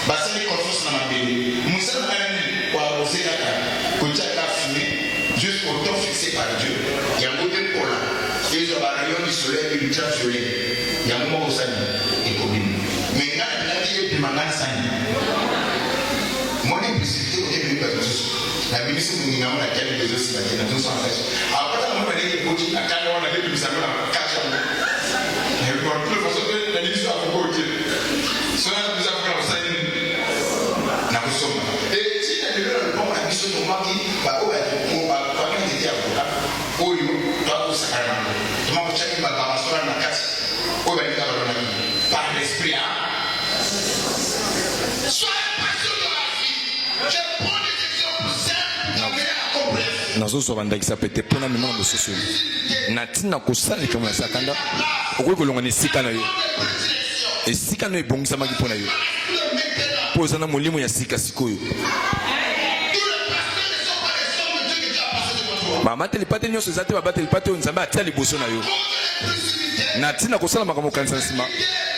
Bassin de confiance dans ma bébé. Moussa n'a pas mis pour arroser la carte. Quand tu as fumé, jusqu'au temps fixé par Dieu, il y a un côté pour là. Et je vais rayon du soleil et du ultraviolet. Il y a un moment où ça est commun. Mais quand il a dit que Mangan Sani, mon implicité au début de la ministre de l'Union, laquelle les autres s'y battent dans son affaire. Après, on va dire que la carrière, on a dit que nous avons 4 ans. Et puis, on peut faire la ministre a côté. Cela nous a fait un salut. Et si elle est là, on a mis ce moment qui va au oyo twakusakana tumakuchaki mabamasora na kati oyo balika balona par l'esprit. Soyez pas sur la vie. nazozo bandakisa pete pona mema na bososo na tina kosala likambo na sakanda okoki kolonga na esika na yo esika no ebongisamaki mpo na yo mpo oza na molimo ya sika sikoyo bamateli pate nyonso eza te babateli pate oyo nzambe atia liboso na yo na tina kosala makambo okanisa na nsima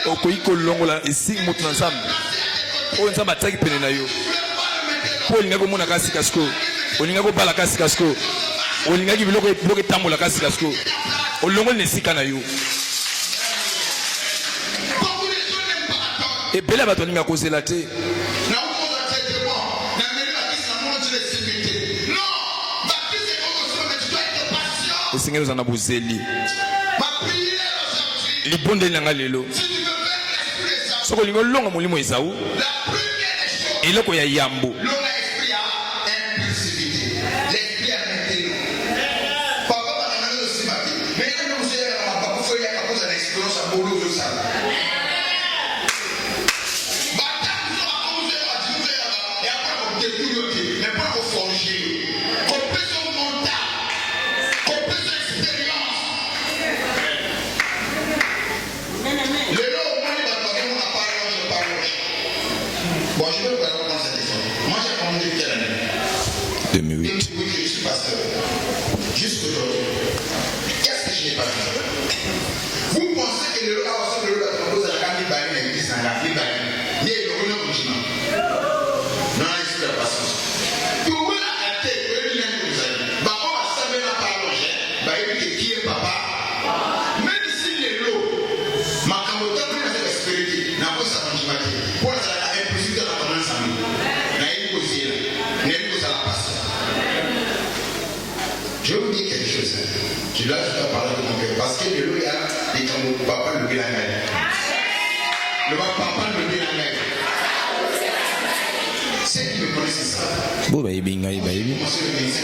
okoki kolongola esika moto na nzambe oyo nzambe atiaki pene na yo mpo olingaki omonaka sika sikoyo olingaki obalaka sika sikoyo olingaki biloko etambolaka sika sikoyo olongoli na esika na yo ebele ya bato alingaka kozela te esengeli oza na bozeli libondeli na nga lelo soki olingi olonga molimo ezau eloko ya yambo Bon, je vais vous répondre à cette question. Moi, j'ai commencé quelle année 2008. Oui, je suis pasteur. Jusqu'aujourd'hui. Qu'est-ce que je n'ai pas fait? Vous pensez que le lot a le lot à propos de la carte de Bali, l'église en la vie Bali, ni le rôle de continent. Non, c'est la patience. Tout le monde a été, le lien que vous avez. Bah, on va savoir la parole, bah, il dit qui est papa. Même si les lots, ma camotte, on a cette expérience, n'a pas sa continent. Pour la je vais vous dire quelque chose. Je dois parler de mon cœur. Parce que le y a des quand papa le bilangai. Le papa le bilangai. C'est qui me connaissent ça. Bon, bah, il est bien, il est bien. Monsieur le ministre,